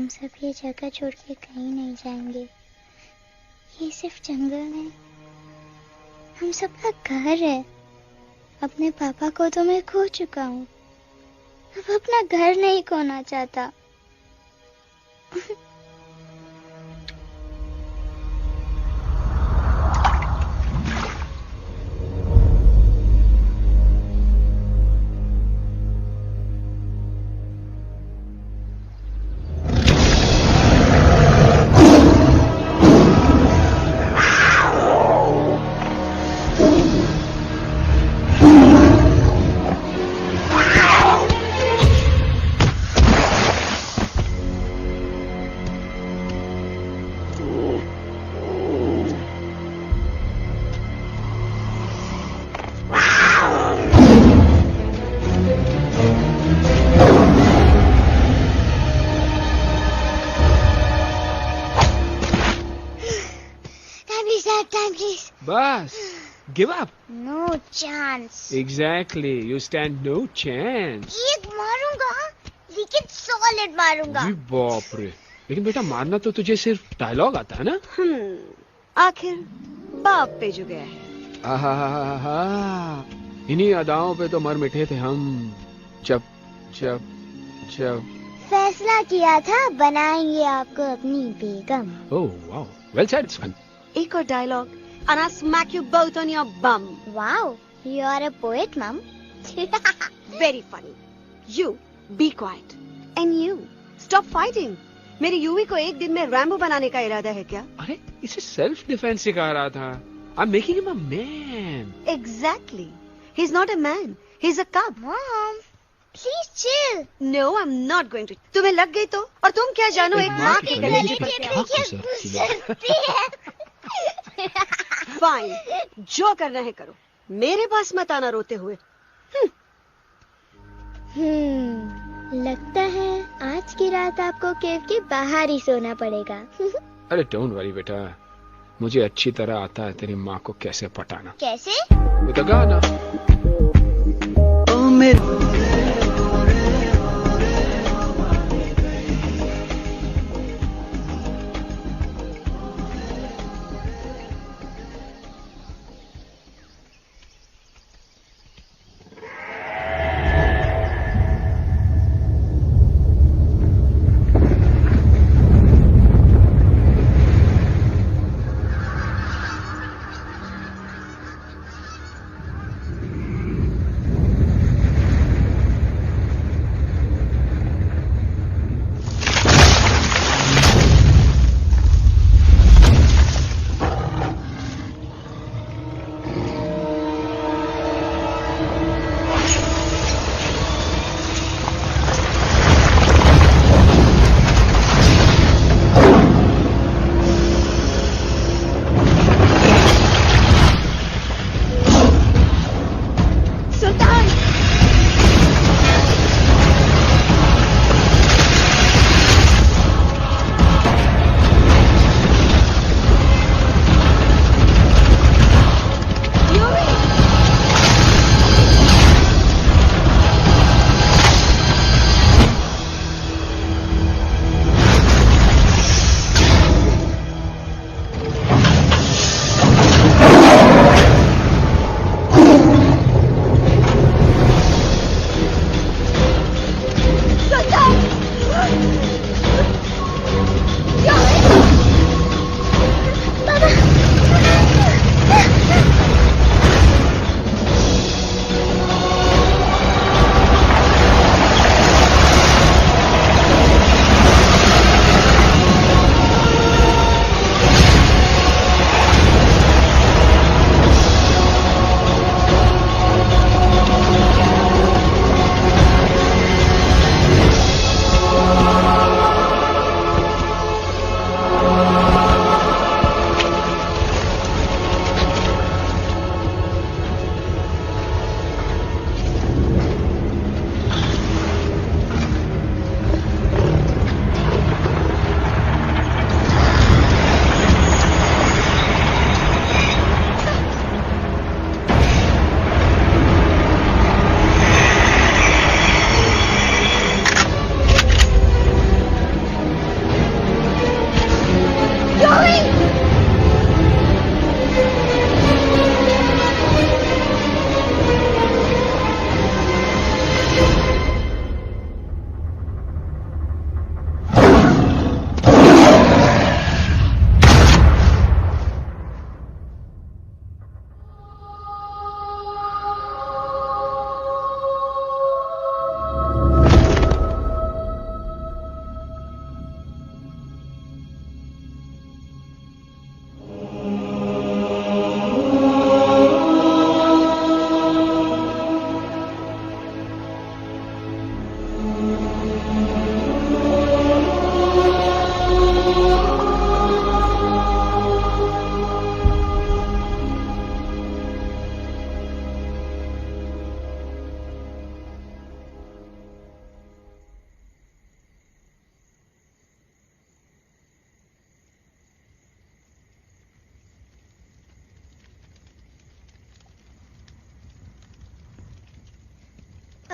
हम सब ये जगह छोड़ के कहीं नहीं जाएंगे। ये सिर्फ जंगल है, हम सबका घर है। अपने पापा को तो मैं खो चुका हूँ, अब अपना घर नहीं खोना चाहता। बस, give up. No chance. Exactly, you stand no chance. एक मारूंगा, लेकिन सॉलिड मारूंगा। जी बाप रे, लेकिन बेटा मारना तो तुझे सिर्फ डायलॉग आता है ना? आखिर बाप पे जो गया है। आहा, इन्हीं अदाओं पे तो मर मिटे थे हम। जब फैसला किया था बनाएंगे आपको अपनी बेगम। ओह वाओ, वेल सेड सन। एक और dialogue and I'll smack you both on your bum. Wow, you are a poet, Mom. Very funny. You be quiet. And you stop fighting. मेरी यूवी को एक दिन में रैम्बो बनाने का इरादा है क्या? अरे इसे सेल्फ डिफेंस सिखा रहा था। I'm making him a man. Exactly. He's not a man. He's a cub. Mom, please chill. No, I'm not going to. तुम्हें लग गई तो? और तुम क्या जानो एक माँ के गले पर क्या? फाइन, जो करना है करो, मेरे पास मत आना रोते हुए। लगता है आज की रात आपको केव के बाहर ही सोना पड़ेगा। अरे डोंट वरी बेटा, मुझे अच्छी तरह आता है तेरी माँ को कैसे पटाना। कैसे? With a गाना।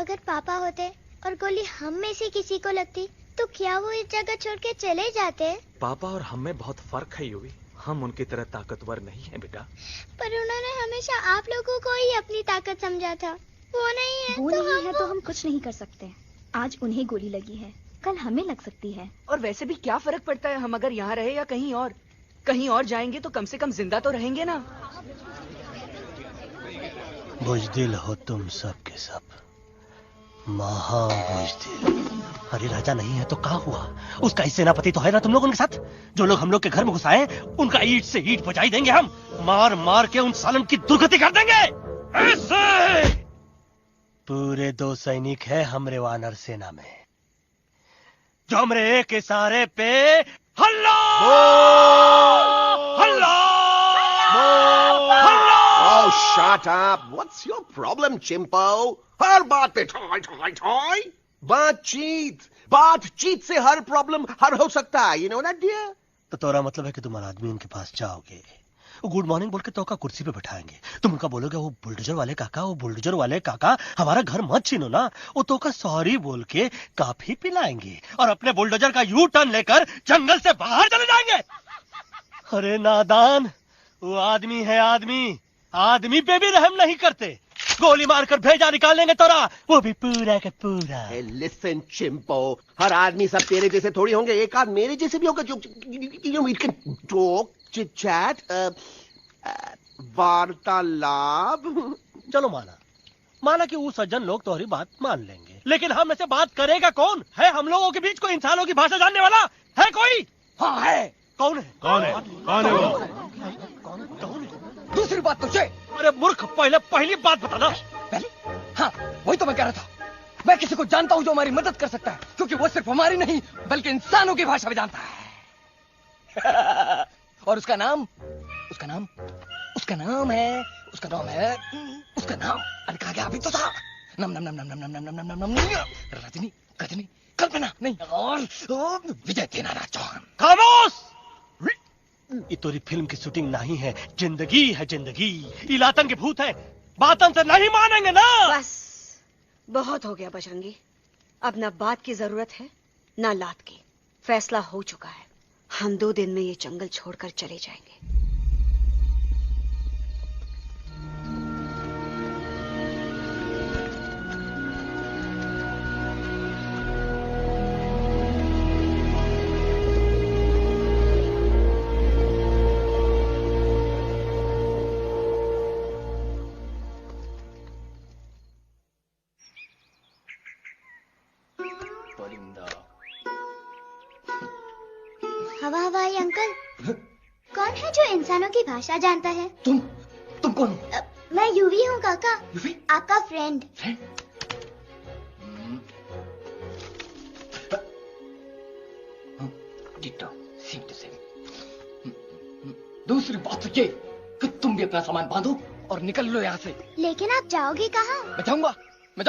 अगर पापा होते और गोली हम में से किसी को लगती तो क्या वो इस जगह छोड़ के चले जाते? पापा और हम में बहुत फर्क है यूवी। हम उनकी तरह ताकतवर नहीं है बेटा। पर उन्होंने हमेशा आप लोगों को ही अपनी ताकत समझा था। वो नहीं है, वो तो नहीं है तो हम कुछ नहीं कर सकते। आज उन्हें गोली लगी है, कल हमें लग सकती है। और वैसे भी क्या फर्क पड़ता है हम अगर यहाँ रहे या कहीं और? कहीं और जाएंगे तो कम से कम जिंदा तो रहेंगे ना। बुज़दिल हो तुम सब के सब, महाबुज़दिल। अरे राजा नहीं है तो क्या हुआ? उसका ही सेनापति तो है ना तुम लोग उनके साथ। जो लोग हम लोग के घर में घुसाए उनका ईंट से ईंट बजाई देंगे हम। मार मार के उन सालन की दुर्गति कर देंगे। ऐसे पूरे 2 सैनिक है हमरे वानर सेना में, जो हमरे एक इशारे पे हल्ला हल्ला हल्ला। Oh, shut up! What's your problem, Chimpo? हर बात पे ठोय ठोय ठोय। बातचीत से हर प्रॉब्लम हल हो सकता है, you know that, dear? तो तोरा मतलब है कि तुम आदमी उनके पास जाओगे, वो गुड मॉर्निंग बोल के तो का कुर्सी पे बैठाएंगे, तुम उनका बोलोगे वो बुलडोजर वाले काका हमारा घर मत छीनो ना, वो तो का सॉरी बोल के काफी पिलाएंगे और अपने बुलडोजर का यू टर्न लेकर जंगल से बाहर चले जाएंगे। अरे नादान, वो आदमी है आदमी पे भी रहम नहीं करते। गोली मारकर भेजा निकाल लेंगे तोरा, वो भी पूरा का पूरा। Hey, listen, Chimpo. हर आदमी सब तेरे जैसे थोड़ी होंगे, एक आध मेरे जैसे भी होगा जो we can talk, chit chat, वार्तालाप। चलो माना कि वो सज्जन लोग तुम्हारी बात मान लेंगे, लेकिन हम ऐसे बात करेगा कौन है? हम लोगों के बीच कोई इंसानों की भाषा जानने वाला है कोई? हाँ है। कौन है वो? दूसरी बात तुझे। अरे मूर्ख, पहली बात बताना। पहले? हाँ, वही तो मैं कह रहा था। मैं किसी को जानता हूँ जो हमारी मदद कर सकता है, क्योंकि वो सिर्फ हमारी नहीं बल्कि इंसानों की भाषा भी जानता है। और उसका नाम है अरे कहा गया अभी तो था। नम रजनी कल्पना नहीं और विजय तेनालीराम चौहान। खामोश! ये तोरी फिल्म की शूटिंग नहीं है, जिंदगी है जिंदगी। इलातन के भूत है, बातन से नहीं मानेंगे ना। बस बहुत हो गया बजरंगी, अब ना बात की जरूरत है ना लात की। फैसला हो चुका है, हम 2 दिन में ये जंगल छोड़कर चले जाएंगे। हवाई अंकल, कौन है जो इंसानों की भाषा जानता है? तुम कौन? मैं यूवी हूँ काका, आपका फ्रेंड। दूसरी बात ये कि तुम भी अपना सामान बांधो और निकल लो यहाँ से। लेकिन आप जाओगे कहाँ? मैं जाऊंगा मैं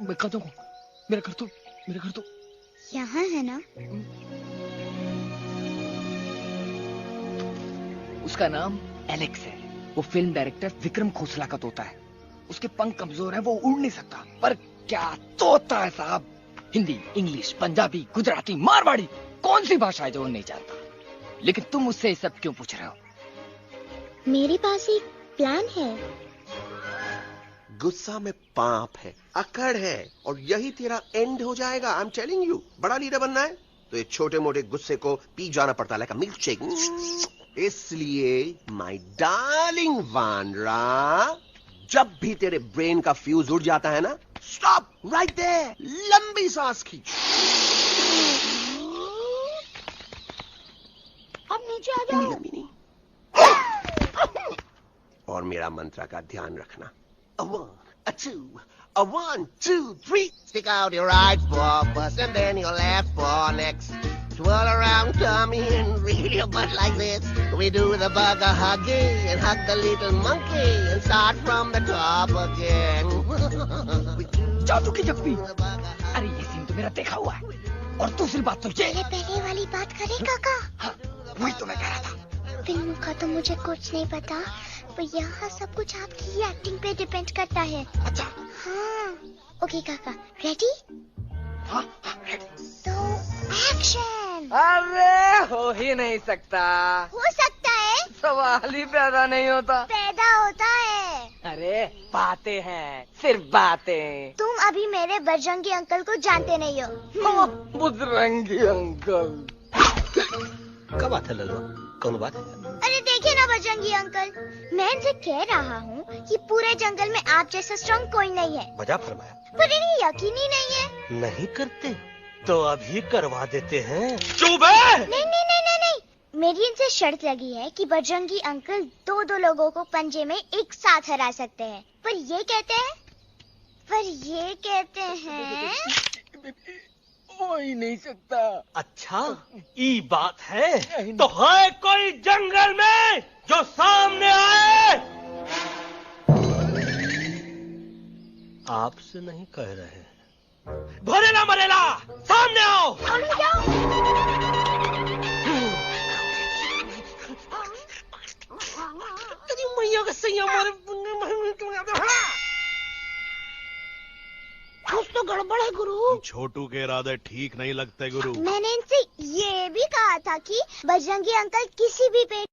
कहाँ जाऊंगा? मेरा घर तो यहाँ है ना। उसका नाम एलेक्स है। वो फिल्म डायरेक्टर विक्रम खोसला का तोता है। उसके पंख कमजोर है, वो उड़ नहीं सकता, पर क्या तोता है साहब। हिंदी, इंग्लिश, पंजाबी, गुजराती, मारवाड़ी, कौन सी भाषा है जो वो नहीं जानता? लेकिन तुम उससे ये सब क्यों पूछ रहे हो? मेरे पास एक प्लान है। गुस्सा में पाप है, अकड़ है, और यही तेरा एंड हो जाएगा। आई एम टेलिंग यू, बड़ा लीडर बनना है तो ये छोटे मोटे गुस्से को पी जाना पड़ता है, लाइक अ मिल्क शेक। इसलिए माय डार्लिंग वानरा, जब भी तेरे ब्रेन का फ्यूज उड़ जाता है ना, स्टॉप राइट देयर, लंबी सांस खींच। अब नीचे आ जाओ। और मेरा मंत्र का ध्यान रखना। A 1, a 2, a 1, 2, 3. Stick out your right paw first and then your left paw next. Twirl around, tummy and reel your butt like this. We do the bugger huggy and hug the little monkey and start from the top again. जादू की जप्पी। अरे ये scene तो मेरा देखा हुआ है। और दूसरी बात तो ये पहले वाली बात करें काका? हाँ, वही तो मैं कह रहा था। फिल्मों का तो मुझे कुछ नहीं पता, पर यहाँ सब कुछ आपकी एक्टिंग पे डिपेंड करता है। अच्छा। हाँ। ओके काका, रेडी? हाँ रेडी। तो एक्शन। अरे हो ही नहीं सकता। हो सकता है। सवाल ही पैदा नहीं होता। पैदा होता है। अरे बातें हैं, सिर्फ बातें। तुम अभी मेरे बजरंगी अंकल को जानते नहीं हो। बजरंगी अंकल। क्या बात है लल्लू, कौन बात है? अरे देखिए ना बजरंगी अंकल, मैं इनसे कह रहा हूँ कि पूरे जंगल में आप जैसा स्ट्रॉन्ग कोई नहीं है। वजह फरमाया। पर इन्हें यकीन ही नहीं है। नहीं करते तो अभी करवा देते हैं। चुप है। नहीं नहीं नहीं नहीं नहीं, मेरी इनसे शर्त लगी है कि बजरंगी अंकल दो लोगों को पंजे में एक साथ हरा सकते हैं। पर ये कहते हैं हो ही नहीं सकता। अच्छा ये बात है तो है कोई जंगल में जो सामने आए? आपसे नहीं कह रहे, भरेला मरेला सामने आओ। मैया का सही हमारे कुछ तो गड़बड़ है गुरु। छोटू के इरादे ठीक नहीं लगते गुरु। मैंने इनसे ये भी कहा था कि बजरंगी अंकल किसी भी पेड़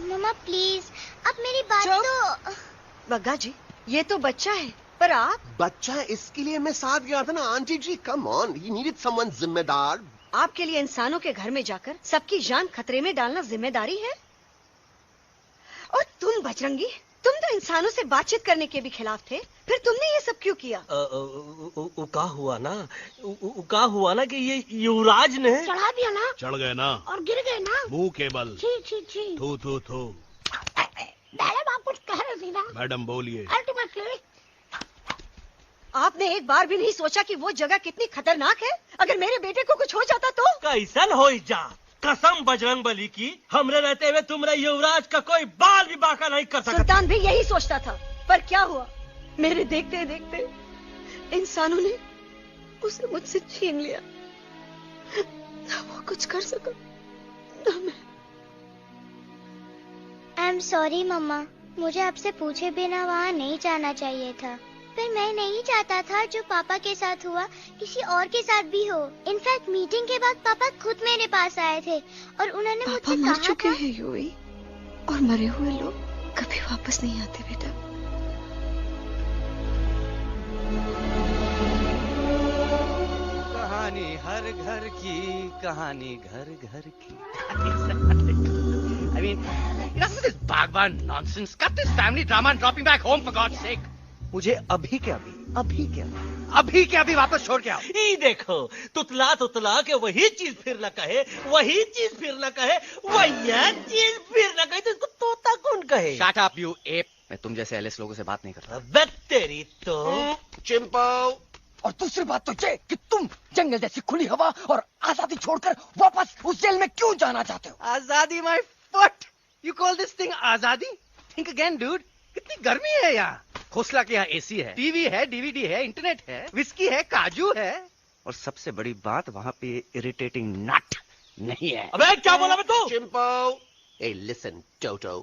मम्मा प्लीज, अब मेरी बात तो। बग्गा जी, ये तो बच्चा है, पर आप? बच्चा है इसके लिए मैं साथ गया था ना aunty ji. Come on, he needed someone जिम्मेदार। आपके लिए इंसानों के घर में जाकर सबकी जान खतरे में डालना जिम्मेदारी है? और तुम बजरंगी, तुम तो इंसानों से बातचीत करने के भी खिलाफ थे, फिर तुमने ये सब क्यों किया? का हुआ ना कि ये युवराज ने चढ़ा दिया ना, चढ़ गए ना और गिर गए ना मुंह के बल। छी छी छी। थू थू थू। मैडम आप कुछ कह रहे थे ना? मैडम बोलिए। अल्टीमेटली आपने एक बार भी नहीं सोचा कि वो जगह कितनी खतरनाक है? अगर मेरे बेटे को कुछ हो जाता तो? कैसन हो जा, कसम बजरंग बली की, हमरे रहते हुए तुमरे युवराज का कोई बाल भी बाका नहीं कर सकता। सुल्तान भी यही सोचता था, पर क्या हुआ? मेरे देखते देखते इंसानों ने उसे मुझसे छीन लिया। ना वो कुछ कर सका, ना मैं। आई एम सॉरी मम्मा, मुझे आपसे पूछे बिना वहाँ नहीं जाना चाहिए था। पर मैं नहीं चाहता था जो पापा के साथ हुआ किसी और के साथ भी हो। इनफैक्ट मीटिंग के बाद पापा खुद मेरे पास आए थे और उन्होंने मुझसे कहा मर चुके था, हैं यूवी, और मरे हुए लोग कभी वापस नहीं आते बेटा। कहानी हर घर की, कहानी घर घर की। I mean, enough of this Bhagwan nonsense. Cut this family drama and drop him back home for God's sake. मुझे अभी के अभी वापस छोड़ के आओ। ई देखो, तुतला तुतला के वही चीज फिर न कहे, वही चीज फिर न कहे, वही चीज फिर न कहे, तो इसको तोता कौन कहे? Shut up, you ape. मैं तुम जैसे एलिस लोगों से बात नहीं करता। अबे तेरी तो। चिंपो। और दूसरी बात तो ये कि तुम जंगल जैसी खुली हवा और आजादी छोड़कर वापस उस जेल में क्यों जाना चाहते हो? आजादी my foot. You call this thing आजादी? Think again, dude. कितनी गर्मी है यहाँ। खोसला के यहाँ एसी है, टीवी है, डीवीडी है, इंटरनेट है, विस्की है, काजू है, और सबसे बड़ी बात वहाँ पे इरिटेटिंग नट नहीं है। अबे क्या बोला मैं तू? चिंपो। ए लिसन टोटो,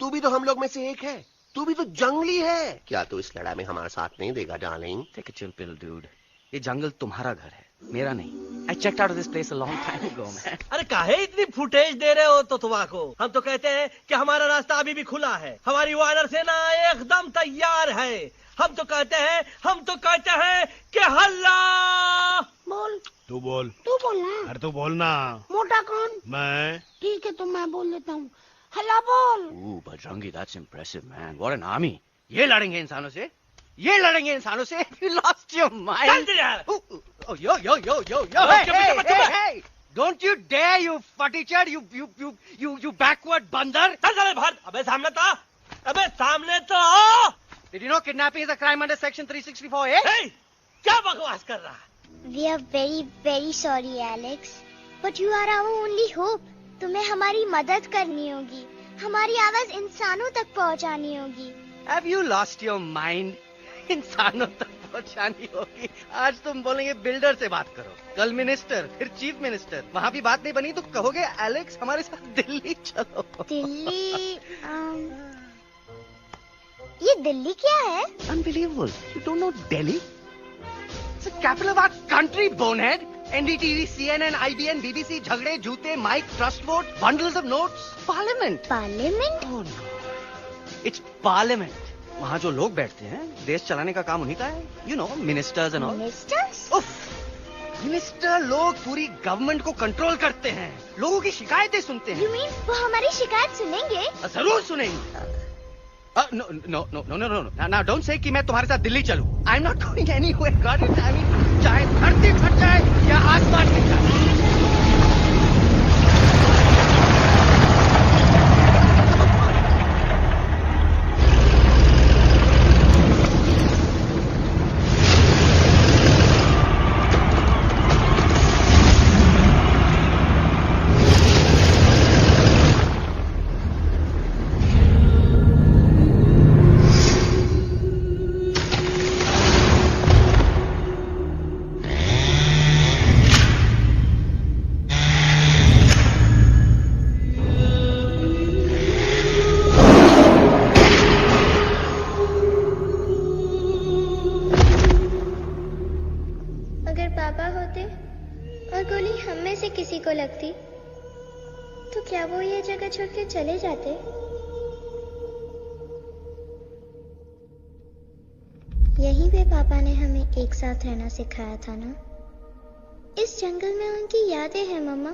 तू भी तो हम लोग में से एक है। तू भी तो जंगली है। क्या तू इस लड़ाई में हमारा साथ नहीं देगा darling? Take a chill pill dude. ये जंगल तुम्हारा घर है, मेरा नहीं। I checked out of this place a long time ago, man. अरे काहे इतनी फुटेज दे रहे हो तो तुम्हारा? हम तो कहते हैं कि हमारा रास्ता अभी भी खुला है, हमारी वानर सेना एकदम तैयार है। हम तो कहते हैं कि हल्ला। बोल। तू बोल। तू बोलना। अरे तू बोलना। मोटा कौन? मैं। ठीक है तो मैं बोल देता हूँ। हल्ला बोल। Bajrangi, that's impressive, man. What an army. ये लड़ेंगे इंसानों से? ये लड़ेंगे इंसानों से? You lost your mind. Oh, yo. Hey. Don't you dare, you fatty-chad, you backward बंदर. अबे सामने तो। Did you know kidnapping is a crime under section 364A? Hey, क्या बकवास कर रहा है? We are very very sorry Alex, but you are our only hope. तुम्हें हमारी मदद करनी होगी, हमारी आवाज इंसानों तक पहुंचानी होगी। Have you lost your mind? इंसानों तक पहुंचानी होगी। आज तुम बोलेंगे बिल्डर से बात करो, कल मिनिस्टर, फिर चीफ मिनिस्टर। वहाँ भी बात नहीं बनी तो कहोगे एलेक्स हमारे साथ दिल्ली चलो। दिल्ली? ये दिल्ली क्या है? Unbelievable. You don't know Delhi? It's the capital of our country, bonehead. NDTV, CNN, IBN, BBC, झगड़े, जूते, mic, trust vote, bundles of notes, parliament. Parliament? Oh no. It's parliament. वहाँ जो लोग बैठते हैं, देश चलाने का काम उन्हीं का है। You know, ministers and all. Ministers? उफ, मिनिस्टर लोग पूरी गवर्नमेंट को कंट्रोल करते हैं, लोगों की शिकायतें सुनते हैं। You mean वो हमारी शिकायत सुनेंगे? जरूर सुनेंगे। No. Now don't say कि मैं तुम्हारे साथ दिल्ली चलूं. I'm not going anywhere. God it. I mean, चाहे धरती फट जाए या आसमान फट जाए। तो क्या वो ये जगह छोड़ के चले जाते? यहीं पे पापा ने हमें एक साथ रहना सिखाया था ना? इस जंगल में उनकी यादें हैं मम्मा।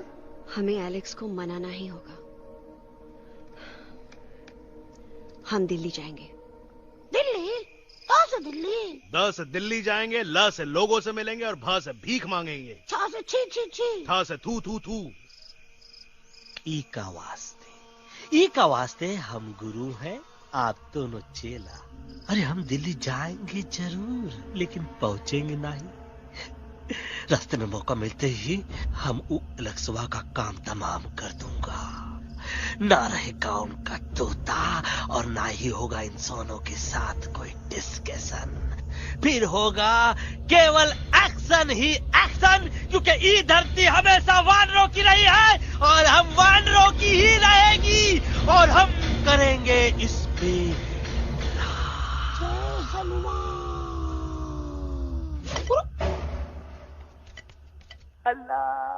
हमें एलेक्स को मनाना ही होगा। हम दिल्ली जाएंगे। दिल्ली? कहाँ से दिल्ली? द से दिल्ली जाएंगे, ल से लोगों से मिलेंगे और भ से भीख मांगेंगे, छ से छी छी छी, थ से थू थू थू। ई का वास्ते हम गुरु हैं, आप दोनों चेला। अरे हम दिल्ली जाएंगे जरूर, लेकिन पहुंचेंगे नहीं। रास्ते में मौका मिलते ही हम अलक्सवा का काम तमाम कर दूंगा। ना रहेगा उनका तोता और ना ही होगा इंसानों के साथ कोई डिस्कशन। फिर होगा केवल एक्शन ही एक्शन, क्योंकि ये धरती हमेशा वानरों की रही है और हम वानरों की ही रहेगी और हम करेंगे इस पे जय हनुमान। अल्लाह।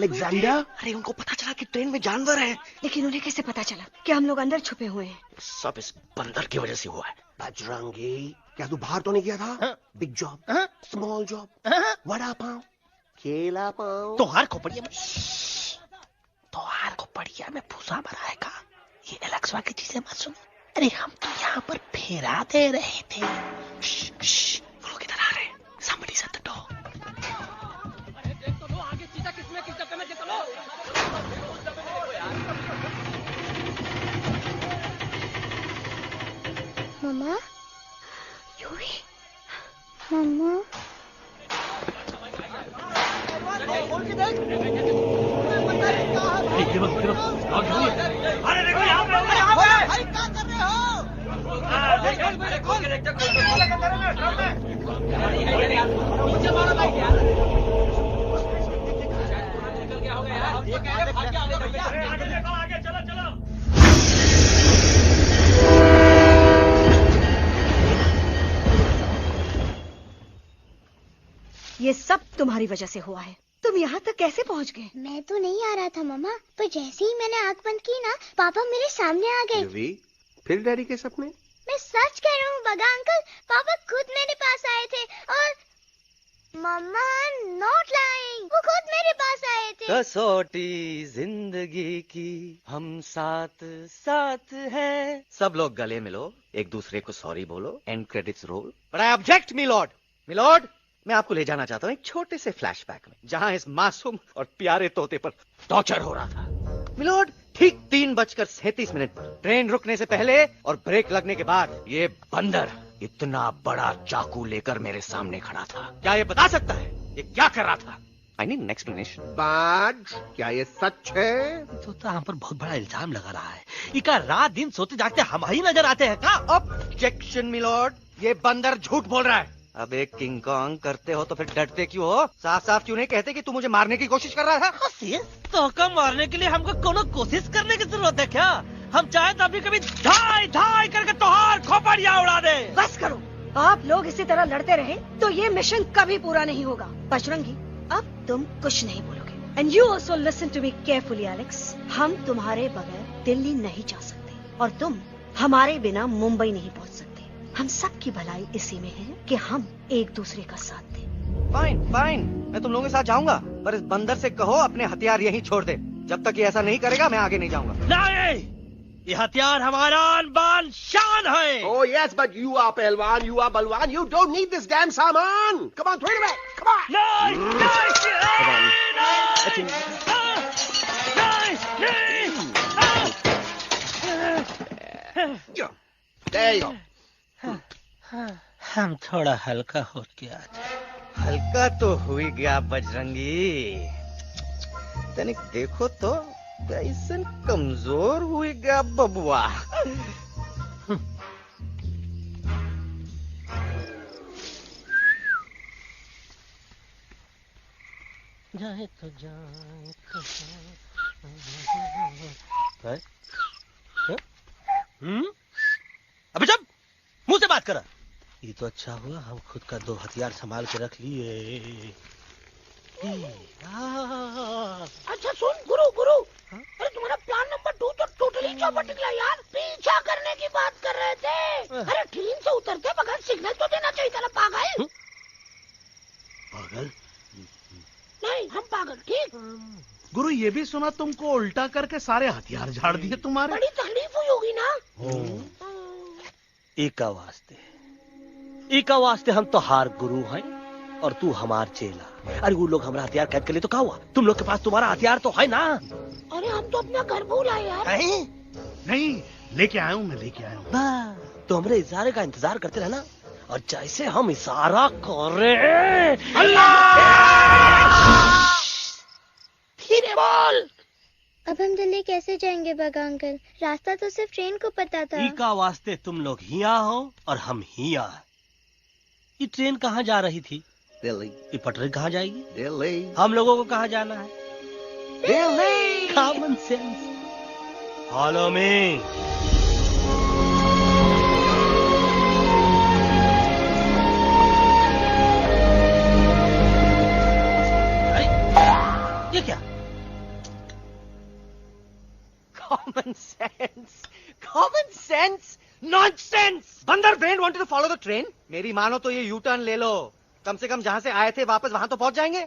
अलेक्जेंडर। अरे उनको पता चला कि ट्रेन में जानवर है। लेकिन उन्हें कैसे पता चला कि हम लोग अंदर छुपे हुए हैं? सब इस बंदर की वजह से हुआ है। बजरंगी, क्या तू बाहर तो नहीं गया था? Big job, small job, vada pav, केला पाव। तोहार खोपड़िया में भूसा भराएगा। ये एलेक्सा की चीजें मत सुन। अरे हम तो यहाँ पर फेरा दे रहे थे। वो लोग इधर आ रहे हैं। Somebody's at the door. मम्मा, मम्मा, अरे देखो यहाँ पे भाई क्या कर रहे ये सब तुम्हारी वजह से हुआ है। तुम यहाँ तक कैसे पहुँच गए? मैं तो नहीं आ रहा था मम्मा, पर जैसे ही मैंने आंख बंद की ना, पापा मेरे सामने आ गए। युवी, फिर डैडी के सपने? मैं सच कह रहा हूँ बगा अंकल, पापा खुद मेरे पास आए थे और मम्मा नॉट लाइंग, वो खुद मेरे पास आए थे। कसौटी जिंदगी की हम साथ साथ हैं। सब लोग गले मिलो, एक दूसरे को सॉरी बोलो, and credits roll. But I object milord. Milord, मैं आपको ले जाना चाहता हूँ एक छोटे से फ्लैशबैक में, जहाँ इस मासूम और प्यारे तोते पर टॉर्चर हो रहा था। मिलॉर्ड, ठीक 3:37 पर ट्रेन रुकने से पहले और ब्रेक लगने के बाद ये बंदर इतना बड़ा चाकू लेकर मेरे सामने खड़ा था। क्या ये बता सकता है ये क्या कर रहा था? I need an explanation. बाज, क्या ये सच है? तो हम पर बहुत बड़ा इल्जाम लगा रहा है। इका रात दिन सोते जागते हम ही नजर आते हैं का? ऑब्जेक्शन मिलॉर्ड, ये बंदर झूठ बोल रहा है। अब एक किंग कॉन्ग करते हो तो फिर डरते क्यों हो? साफ साफ क्यों नहीं कहते कि तू मुझे मारने की कोशिश कर रहा था? तो कम मारने के लिए हमको कोनो कोशिश करने की जरूरत है क्या? हम चाहे तो अभी कभी धाई धाई करके तोहार खोपड़िया उड़ा दे। बस करो, आप लोग इसी तरह लड़ते रहे तो ये मिशन कभी पूरा नहीं होगा। बजरंगी, अब तुम कुछ नहीं बोलोगे। And you also listen to me carefully Alex. हम तुम्हारे बगैर दिल्ली नहीं जा सकते और तुम हमारे बिना मुंबई नहीं पहुंच सकते। हम सब की भलाई इसी में है कि हम एक दूसरे का साथ दें। फाइन फाइन, मैं तुम लोगों के साथ जाऊंगा, पर इस बंदर से कहो अपने हथियार यहीं छोड़ दे। जब तक ये ऐसा नहीं करेगा मैं आगे नहीं जाऊंगा। नहीं, ये हथियार हमारा आन-बान शान है। Oh yes, but you are पहलवान, you are बलवान, you don't need this damn सामान. Come on, throw it away. Come on. There you go. हम थोड़ा हल्का हो गया। हल्का तो हुई गया बजरंगी, तनिक देखो तो कैसन कमजोर हुई गया बबुआ। जाए तो जाए अबे जब मुंह से बात करा। ये तो अच्छा हुआ हम खुद का 2 हथियार संभाल के रख लिए। अच्छा सुन गुरु, अरे तुम्हारा प्लान नंबर 2 तो टोटली चौपट निकला यार। पीछा करने की बात कर रहे थे। अरे ट्रेन से उतरते बगैर सिग्नल तो देना चाहिए था ना पागल। पागल नहीं, हम पागल, ठीक। गुरु, ये भी सुना तुमको उल्टा करके सारे हथियार झाड़ दिए तुम्हारे। बड़ी तकलीफ हुई होगी ना। एका वास्ते हम तो हार गुरु हैं और तू हमार चेला। अरे वो लोग हमारा हथियार कैद कर ले तो क्या हुआ? तुम लोग के पास तुम्हारा हथियार तो है ना। अरे हम तो अपना घर भूल आए यार। नहीं, लेके आया हूँ, मैं लेके आया हूँ। तो हमारे इशारे का इंतजार करते रहना, और जैसे हम इशारा कर रहे अल्लाह धीरे बोल। अब हम दिल्ली कैसे जाएंगे बगा अंकल? रास्ता तो सिर्फ ट्रेन को पता था। का वास्ते तुम लोग हिया हो और हम हिया। ये ट्रेन कहाँ जा रही थी? दिल्ली। ये पटरी कहाँ जाएगी? दिल्ली। हम लोगों को कहाँ जाना है? Delhi. Common sense. Follow me. ये क्या? Common sense. Common sense. Nonsense. बंदर brain wanted to follow the train. मेरी मानो तो ये U turn ले लो. कम से कम जहाँ से आए थे वापस वहाँ तो पहुँच जाएंगे.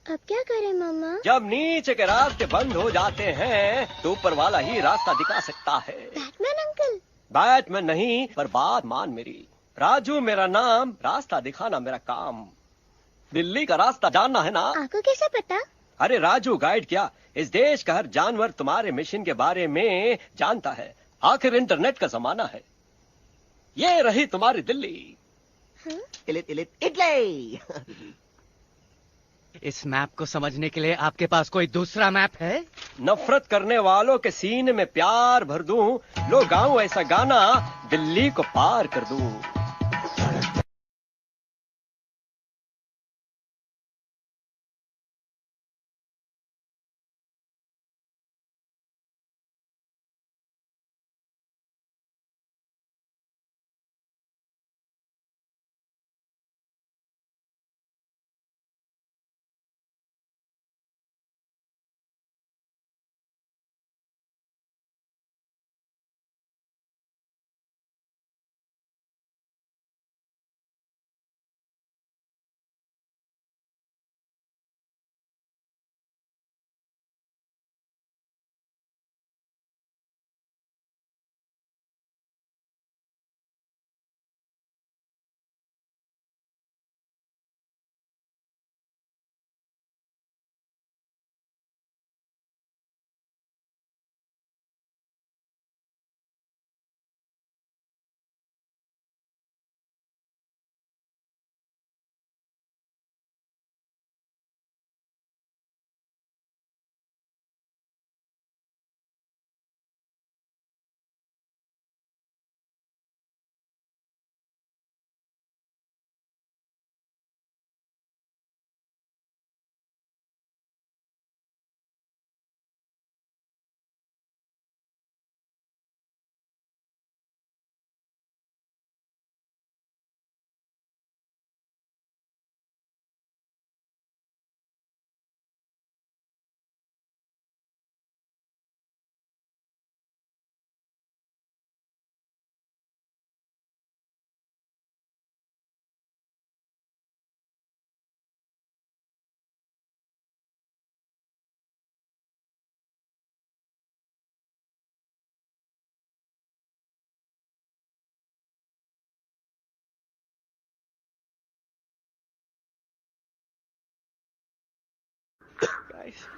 अब क्या करें मामा? जब नीचे के रास्ते बंद हो जाते हैं तो ऊपर वाला ही रास्ता दिखा सकता है. Batman uncle. बैटमैन नहीं, पर बात मान मेरी. राजू मेरा नाम, रास्ता दिखाना मेरा काम. दिल्ली का रास्ता जानना है ना? आपको कैसे पता? अरे राजू गाइड क्या, इस देश का हर जानवर तुम्हारे मिशन के बारे में जानता है. आखिर इंटरनेट का जमाना है. ये रही तुम्हारी दिल्ली. इटली. इस मैप को समझने के लिए आपके पास कोई दूसरा मैप है? नफरत करने वालों के सीने में प्यार भर दूं, लो गाऊं ऐसा गाना, दिल्ली को पार कर दूं.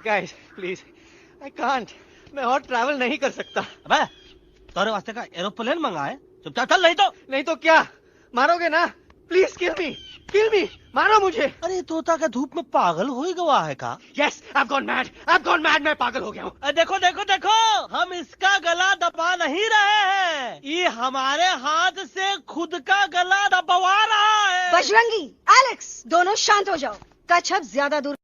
Guys, please, I can't. मैं और ट्रैवल नहीं कर सकता. अबे, तुम्हारे वास्ते का एरोप्लेन मंगाए? चुपचाप चल, नहीं तो क्या? मारोगे ना? प्लीज किल मी, मारो मुझे. अरे तोता का धूप में पागल हो ही गवा है का? Yes, I've gone mad, मैं पागल हो गया हूँ. देखो, हम इसका गला दबा नहीं रहे हैं. ये हमारे हाथ से खुद का गला दबवा रहा है. बजरंगी, एलेक्स, दोनों शांत हो जाओ. कच्छप ज्यादा दूर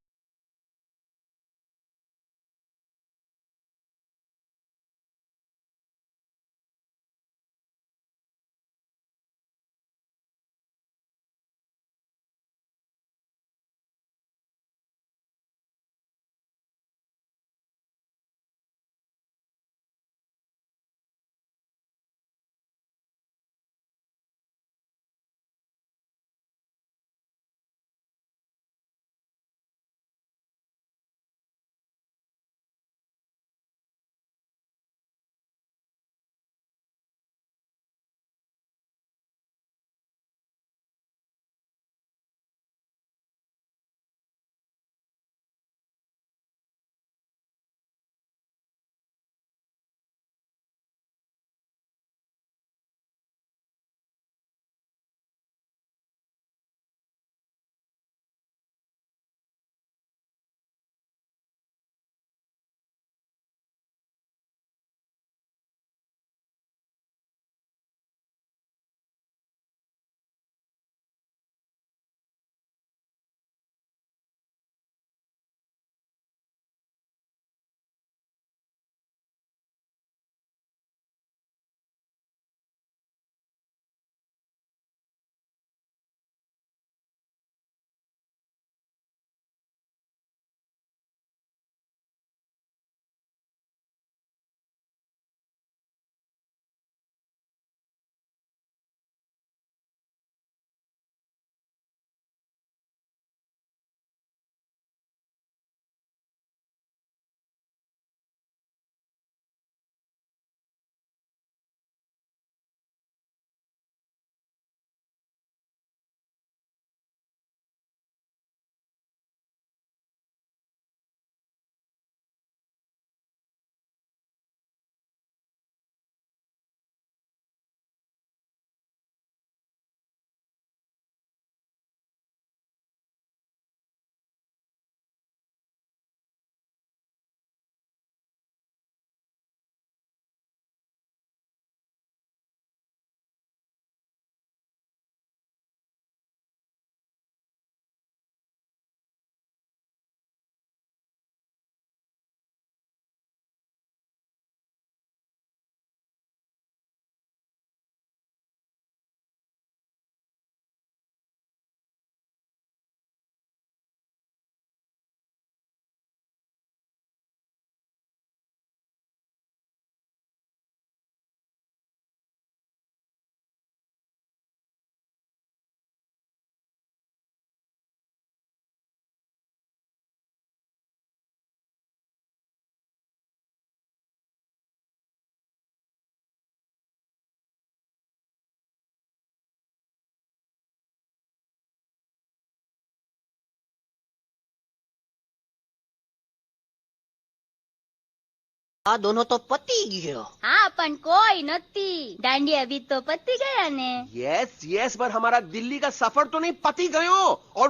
આ દોનો તો પતી ગયો. हाँ पण कोई नती दांडिया भी तो पति गया ने. यस यस, पर हमारा दिल्ली का सफर तो नहीं पति गयो. और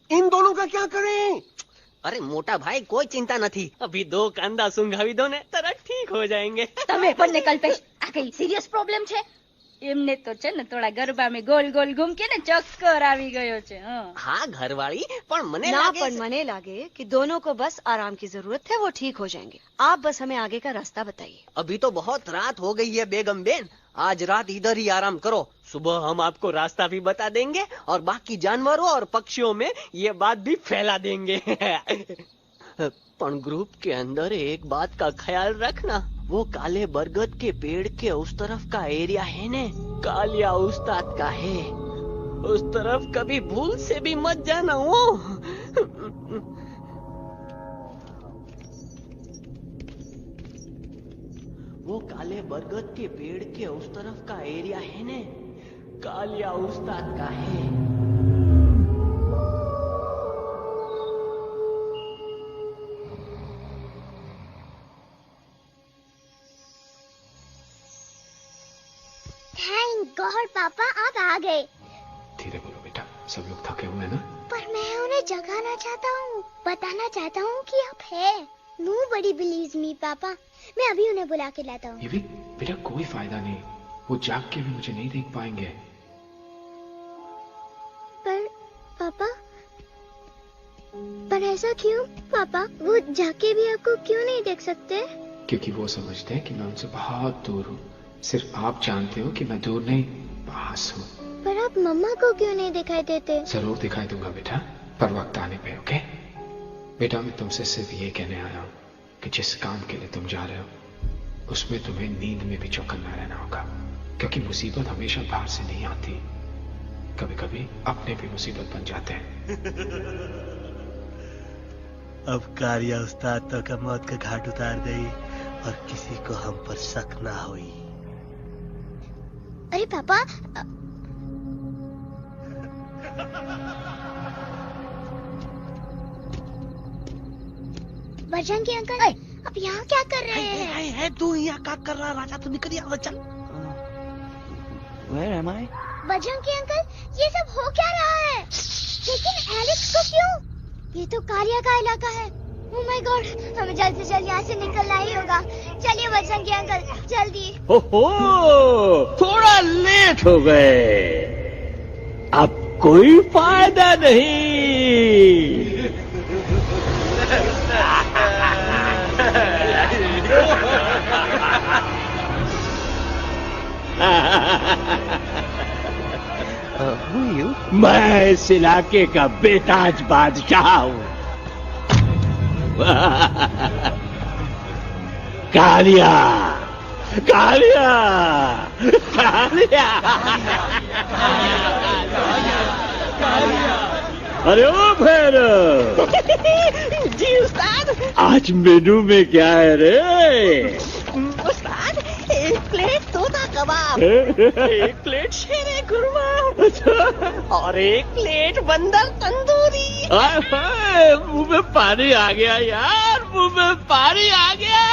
इन दोनों का क्या करें? अरे मोटा भाई कोई चिंता નથી. अभी 2 કાંદા સુંઘાવી દો ને તરત ઠીક हो जाएंगे. તમે પણ ને કલ્પેશ આ કઈ સિરિયસ પ્રોબ્લેમ છે? એમને તો છે ને થોડા ગરબામાં ગોલ ગોલ ઘૂમ કે ને ચક્કર આવી ગયો છે. हाँ घरवाली पर मने लागे कि दोनों को बस आराम की जरूरत है, वो ठीक हो जाएंगे. आप बस हमें आगे का रास्ता बताइए. अभी तो बहुत रात हो गई है बेगम बेन. आज रात इधर ही आराम करो. सुबह हम आपको रास्ता भी बता देंगे और बाकी जानवरों और पक्षियों में ये बात भी फैला देंगे. पर ग्रुप के अंदर एक बात का ख्याल रखना, वो काले बरगद के पेड़ के उस तरफ का एरिया है ने कालिया उस्ताद का है. उस तरफ कभी भूल से भी मत जाना. वो काले बरगद के पेड़ के उस तरफ का एरिया है ने कालिया उस्ताद का है. थैंक गॉड पापा आप आ गए. धीरे बोलो बेटा, सब लोग थके हुए हैं ना. पर मैं उन्हें जगाना चाहता हूँ, बताना चाहता हूँ कि आप है. Nobody believes me पापा. मैं अभी उन्हें बुला के लाता हूँ. ये भी बेटा कोई फायदा नहीं, वो जाग के भी मुझे नहीं देख पाएंगे. पर ऐसा क्यों पापा? वो जाके भी आपको क्यों नहीं देख सकते? क्योंकि वो समझते हैं कि मैं उनसे बहुत दूर हूँ. सिर्फ आप जानते हो कि मैं दूर नहीं, पास हूँ. पर आप मम्मा को क्यों नहीं दिखाई देते? जरूर दिखाई दूंगा बेटा, पर वक्त आने पे. ओके बेटा, मैं तुमसे सिर्फ ये कहने आया हूँ कि जिस काम के लिए तुम जा रहे हो उसमें तुम्हें नींद में भी चौकन्ना रहना होगा. क्योंकि मुसीबत हमेशा बाहर से नहीं आती, कभी कभी अपने भी मुसीबत बन जाते हैं. अब कालिया उस्ताद तो का मौत का घाट उतार गई और किसी को हम पर शक ना हुई. अरे पापा बजरंगी अंकल अब यहाँ क्या कर रहे हैं? है तू यहाँ क्या कर रहा? राजा तू निकल यहाँ, चल. Where am I? Bajrangi uncle ये सब हो क्या रहा है? लेकिन एलेक्स को क्यों? ये तो कालिया का इलाका है. ओह माय गॉड, हमें जल्द से जल्द यहाँ से निकलना ही होगा. चलिए बजरंगी अंकल जल्दी. ओहो, थोड़ा लेट हो गए. अब कोई फायदा नहीं. मैं इस इलाके का बेताज बादशाह हूँ. कालिया कालिया कालिया. अरे ओ फिर जी उस्ताद, आज मेनू में क्या है रे? उस्ताद 1 प्लेट तोता कबाब, 1 प्लेट शेरे खुरमा और 1 प्लेट बंदर तंदूरी. मुंह में पानी आ गया यार, मुंह में पानी आ गया.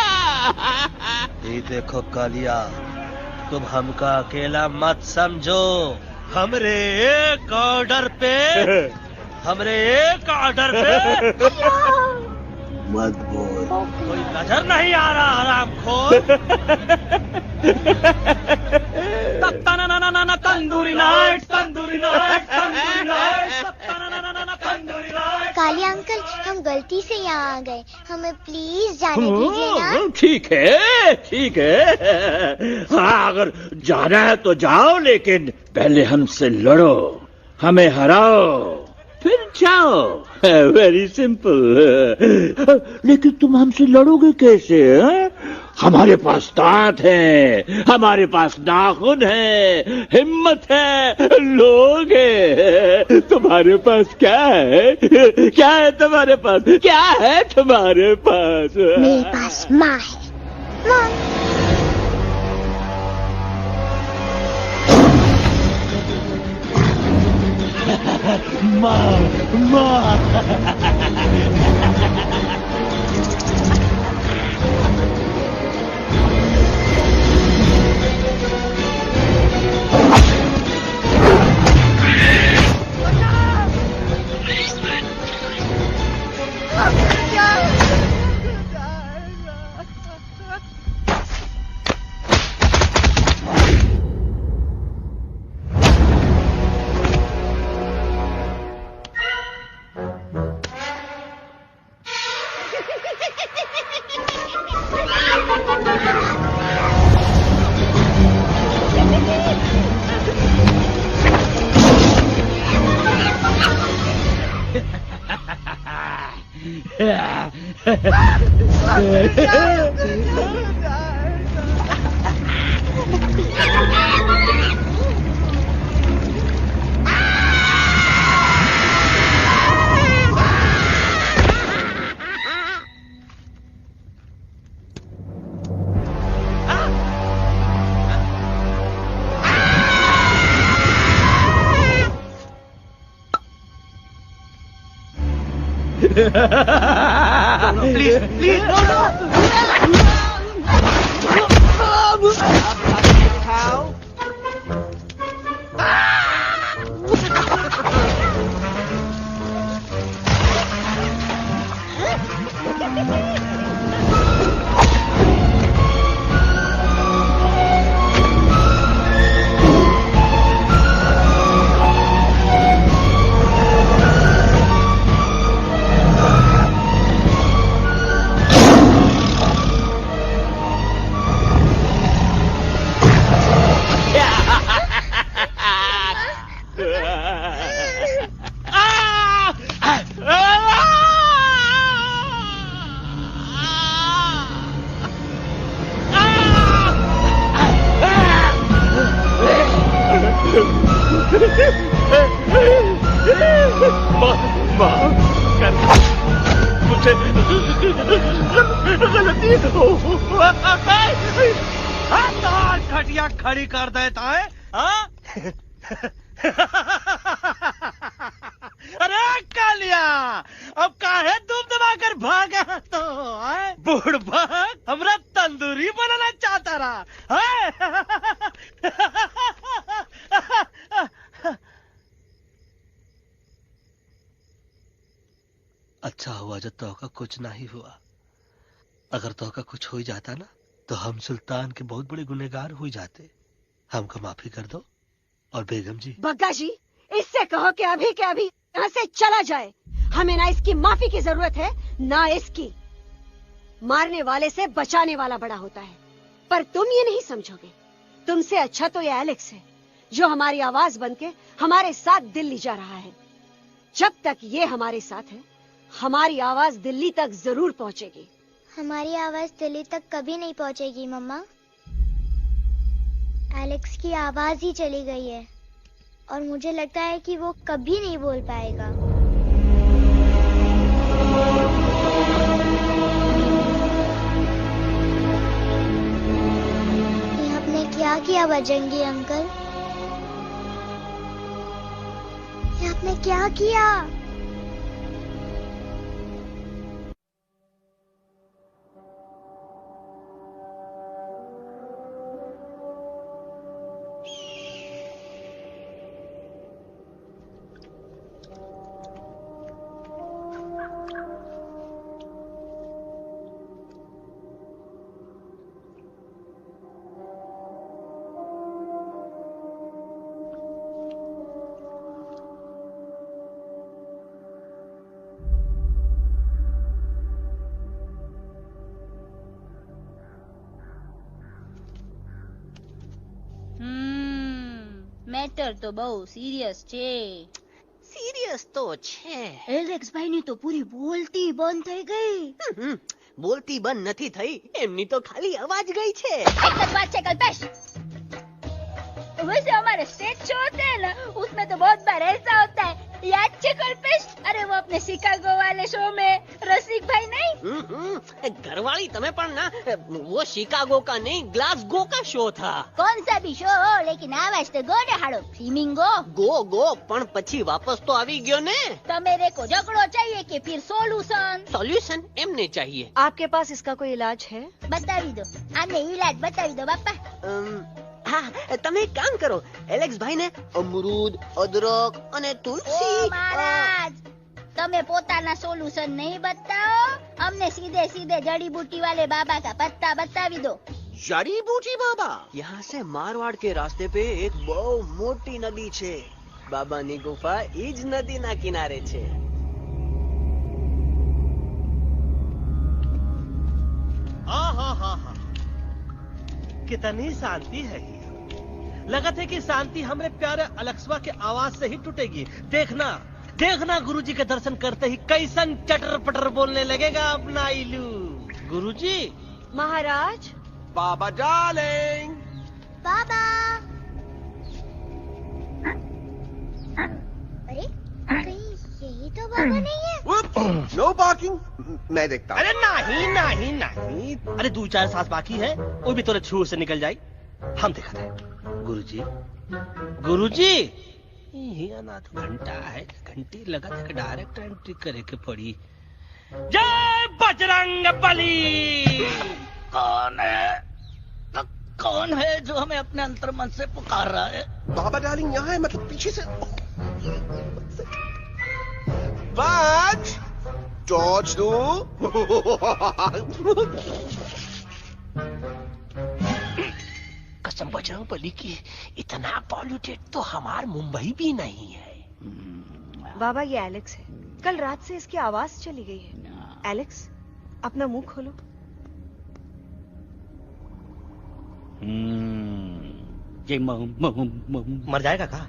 ये देखो कालिया, तुम हमका अकेला मत समझो. हमरे एक ऑर्डर पे मत बोल. कोई नजर नहीं आ रहा हरामखोर. Tandoori night, tandoori night, tandoori night, tandoori night. Kaliya uncle हम गलती से यहाँ आ गए, हमें प्लीज जाने दीजिए ना. ठीक है ठीक है. हाँ अगर जाना है तो जाओ, लेकिन पहले हमसे लड़ो, हमें हराओ, फिर जाओ. Very simple. लेकिन तुम हमसे लड़ोगे कैसे? हमारे पास दांत है, हमारे पास नाखून है, हिम्मत है, लोग है. तुम्हारे पास क्या है? क्या है तुम्हारे पास? क्या है तुम्हारे पास? मेरे पास माँ है. माँ माँ. प्लीज प्लीज मुझे गलती हो घटिया खड़ी कर देता है हाँ? अरे कालिया अब काहे तुम दबाकर भागा तो बुढ़बा हमरा तंदूरी बनाना चाहता रहा अच्छा हुआ जो तोका कुछ नहीं हुआ। अगर तोका कुछ हो जाता ना तो हम सुल्तान के बहुत बड़े गुनहगार हो जाते। हमको माफी कर दो। और बेगम जी बग्गा जी इससे कहो कि अभी के अभी यहाँ से चला जाए। हमें ना इसकी माफी की जरूरत है ना इसकी। मारने वाले से बचाने वाला बड़ा होता है, पर तुम ये नहीं समझोगे। तुमसे अच्छा तो ये एलेक्स है जो हमारी आवाज बनके हमारे साथ दिल्ली जा रहा है। जब तक ये हमारे साथ है हमारी आवाज दिल्ली तक जरूर पहुंचेगी। हमारी आवाज दिल्ली तक कभी नहीं पहुंचेगी मम्मा। एलेक्स की आवाज ही चली गई है और मुझे लगता है कि वो कभी नहीं बोल पाएगा। ये आपने क्या किया बजरंगी अंकल? ये आपने क्या किया? મેટર તો બહુ સિરિયસ છે। सीरियस तो छे। એલેક્સ ભાઈ ની તો પૂરી બોલતી બંધ થઈ ગઈ। बोलती बंद નથી થઈ, એમની તો ખાલી અવાજ ગઈ છે। એક જ વાત છે કલ્પેશ, वैसे हमारे स्टेज शो होते हैं ना उसमें तो बहुत बार ऐसा होता है, याद है कल्पेश? अरे वो अपने शिकागो वाले शो में रसिक भाई नहीं? घरवाली तुम्हें पण ना, वो शिकागो का नहीं ग्लासगो का शो था। कौन सा भी शो हो लेकिन आवाज तो गो ने हाड़ो फ्लेमिंगो। गो पण પછી वापस तो आवी गयो ने। तो मेरे को झगड़ो चाहिए कि फिर सॉल्यूशन एमने चाहिए। आपके पास इसका कोई इलाज है? बतावी दो, आने इलाज बतावी दो बापा। हाँ, તમે એક કામ કરો, એલેક્સ ભાઈ ને અમરૂદ, અદરક અને તુલસી। महाराज તમે પોતાના સોલ્યુશન नहीं बताओ, हमने सीधे सीधे जड़ी बूटी वाले बाबा का पत्ता बतावी दो। जड़ी बूटी बाबा? यहाँ से मारवाड़ के रास्ते पे एक बहु मोटी नदी छे। बाबा नी गुफा इज नदी ना किनारे छे। कितनी शांति है। लगत है कि शांति हमरे प्यारे अलेक्सवा के आवाज से ही टूटेगी। देखना देखना गुरुजी के दर्शन करते ही कैसन चटर पटर बोलने लगेगा अपना इलू। गुरुजी। महाराज। बाबा डार्लिंग। बाबा। अरे कहीं यही तो बाबा नहीं है। No parking. मैं देखता हूँ। अरे नहीं नहीं नहीं, अरे 2-4 सांस बाकी है, वो भी तोरे छूर से निकल जाए। हम देखा थे। गुरुजी गुरुजी ये ना तो घंटा है, घंटी लगा था डायरेक्ट एंट्री करे के पड़ी। जय बजरंग बली। कौन है जो हमें अपने अंतर मन से पुकार रहा है? बाबा डार्लिंग यहाँ है, मतलब पीछे से। बाज टॉर्च दो। कसम बजरंग बली की, इतना पॉल्यूटेड तो हमार मुंबई भी नहीं है। बाबा ये एलेक्स है, कल रात से इसकी आवाज चली गई है। एलेक्स अपना मुंह खोलो। ये मर जाएगा का?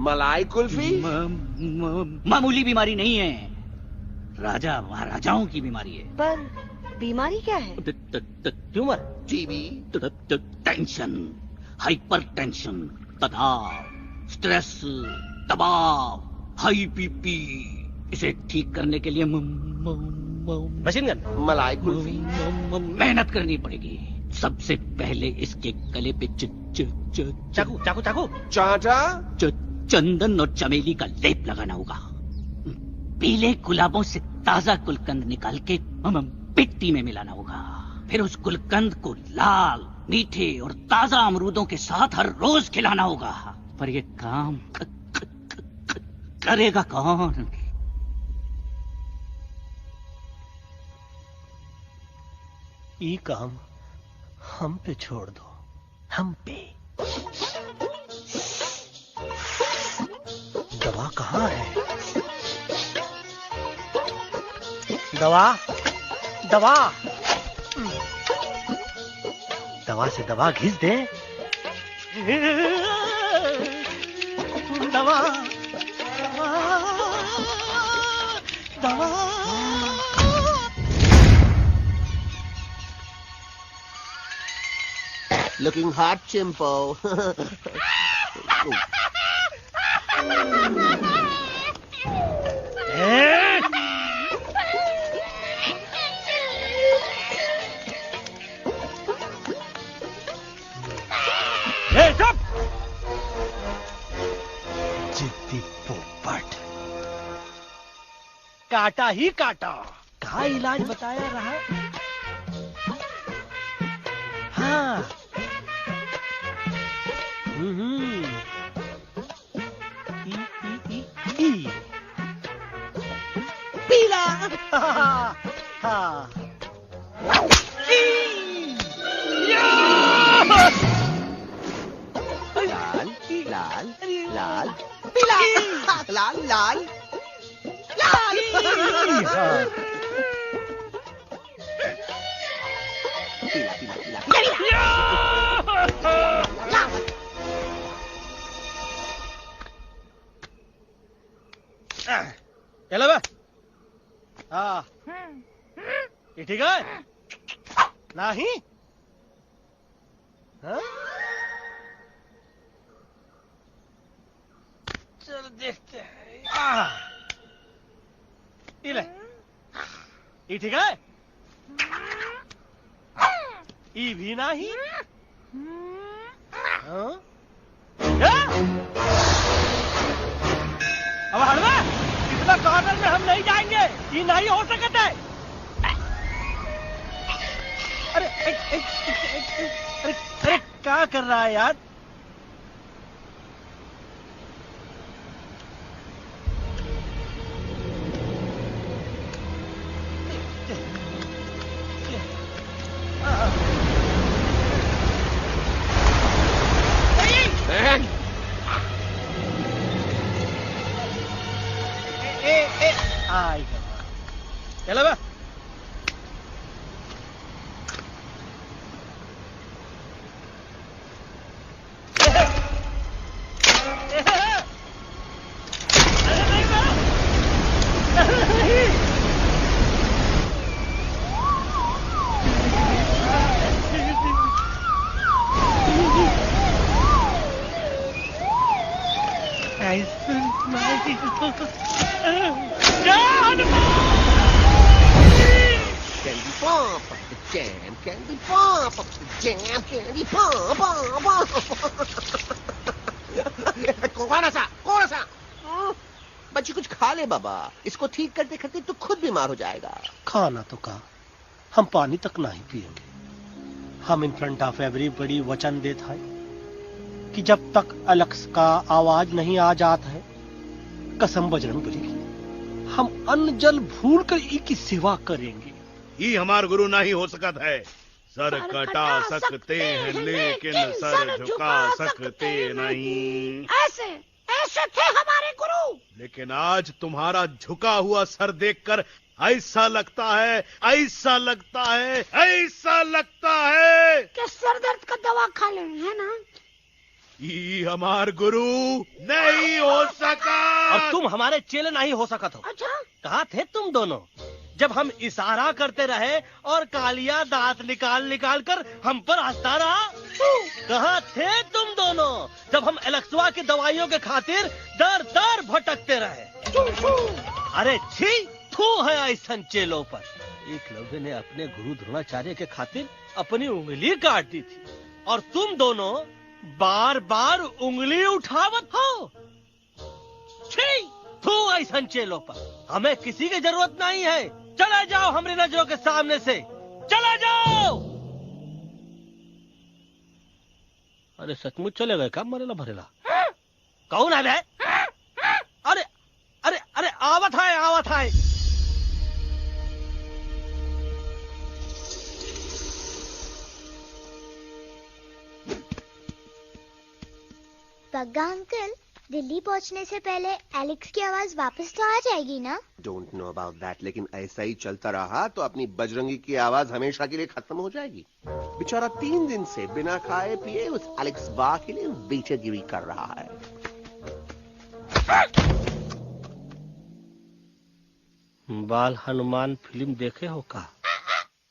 मलाई कुल्फी? मामूली बीमारी नहीं है, राजा महाराजाओं की बीमारी है। पर बीमारी क्या है? Tumour, TB, tension, hyper tension, तनाव, स्ट्रेस, दबाव, हाई बीपी। इसे ठीक करने के लिए मशीन गन, मलाई कुल्फी, मेहनत करनी पड़ेगी। सबसे पहले इसके गले पे चाकू चाकू चाकू चाटा, चंदन और चमेली का लेप लगाना होगा। पीले गुलाबों से ताजा गुलकंद निकाल के मिट्टी में मिलाना होगा। फिर उस गुलकंद को लाल, मीठे और ताजा अमरूदों के साथ हर रोज खिलाना होगा। पर ये काम करेगा कौन? ये काम हम पे छोड़ दो, हम पे। दवा कहाँ है? दवा दवा दवा से दवा घिस दे। दवा दवा। Looking hot, Chimpo. जिद्दी पोपट, काटा ही काटा। कहाँ इलाज बताया रहा? हाँ। पीला। हाँ। लाल लाल लाल पीला, लाल लाल लाल। पीला पीला पीला चलो बा। हाँ, ये ठीक है? नहीं? हाँ? चल देखते हैं। ये ठीक है? ये भी नहीं? हाँ? अब हलवा इतना कॉर्नर में हम नहीं जाएंगे, ये नहीं हो सकता है। अरे अरे क्या कर रहा है यार? चलो बा। Candy pop up the jam, candy pop up the jam, candy pop up. कौन सा? बच्ची कुछ खा ले बाबा, इसको ठीक करते करते तो खुद बीमार हो जाएगा। खाना तो का, हम पानी तक नहीं पिएंगे। हम इन फ्रंट ऑफ एवरीबॉडी वचन देता है कि जब तक एलेक्स का आवाज नहीं आ जाता है, कसम बजरंगबली की, हम अन्न जल भूल कर की सेवा करेंगे। ये हमार गुरु नहीं हो सकत है। सर कटा सकते हैं लेकिन सर झुका सकते नहीं। ऐसे ऐसे थे हमारे गुरु। लेकिन आज तुम्हारा झुका हुआ सर देखकर ऐसा लगता है कि सर दर्द का दवा खा ले, है ना? ये हमार गुरु नहीं हो सका। और तुम हमारे चेले नहीं हो सका तो। अच्छा, कहाँ थे तुम दोनों जब हम इशारा करते रहे और कालिया दांत निकाल कर हम पर हंसता रहा? कहाँ थे तुम दोनों जब हम एलेक्सवा की दवाइयों के खातिर दर भटकते रहे? अरे छी, थू है ऐसा चेलों पर। एकलव्य ने अपने गुरु द्रोणाचार्य के खातिर अपनी उंगली काट दी थी और तुम दोनों बार बार उंगली उठावत हो। छी, थू ऐसा चेलों पर। हमें किसी की जरूरत नहीं है। चले जाओ हमारी नजरों के सामने से, चले जाओ। अरे सचमुच चले गए क्या? मरेला भरेला कौन है बे? अरे अरे अरे आवत है। बग्गा अंकल, दिल्ली पहुंचने से पहले एलेक्स की आवाज वापस तो आ जाएगी ना? डोंट नो अबाउट दैट, लेकिन ऐसा ही चलता रहा तो अपनी बजरंगी की आवाज हमेशा के लिए खत्म हो जाएगी। बेचारा 3 दिन से बिना खाए पिए उस एलेक्स बा के लिए बेचैगिरी कर रहा है। बाल हनुमान फिल्म देखे हो का?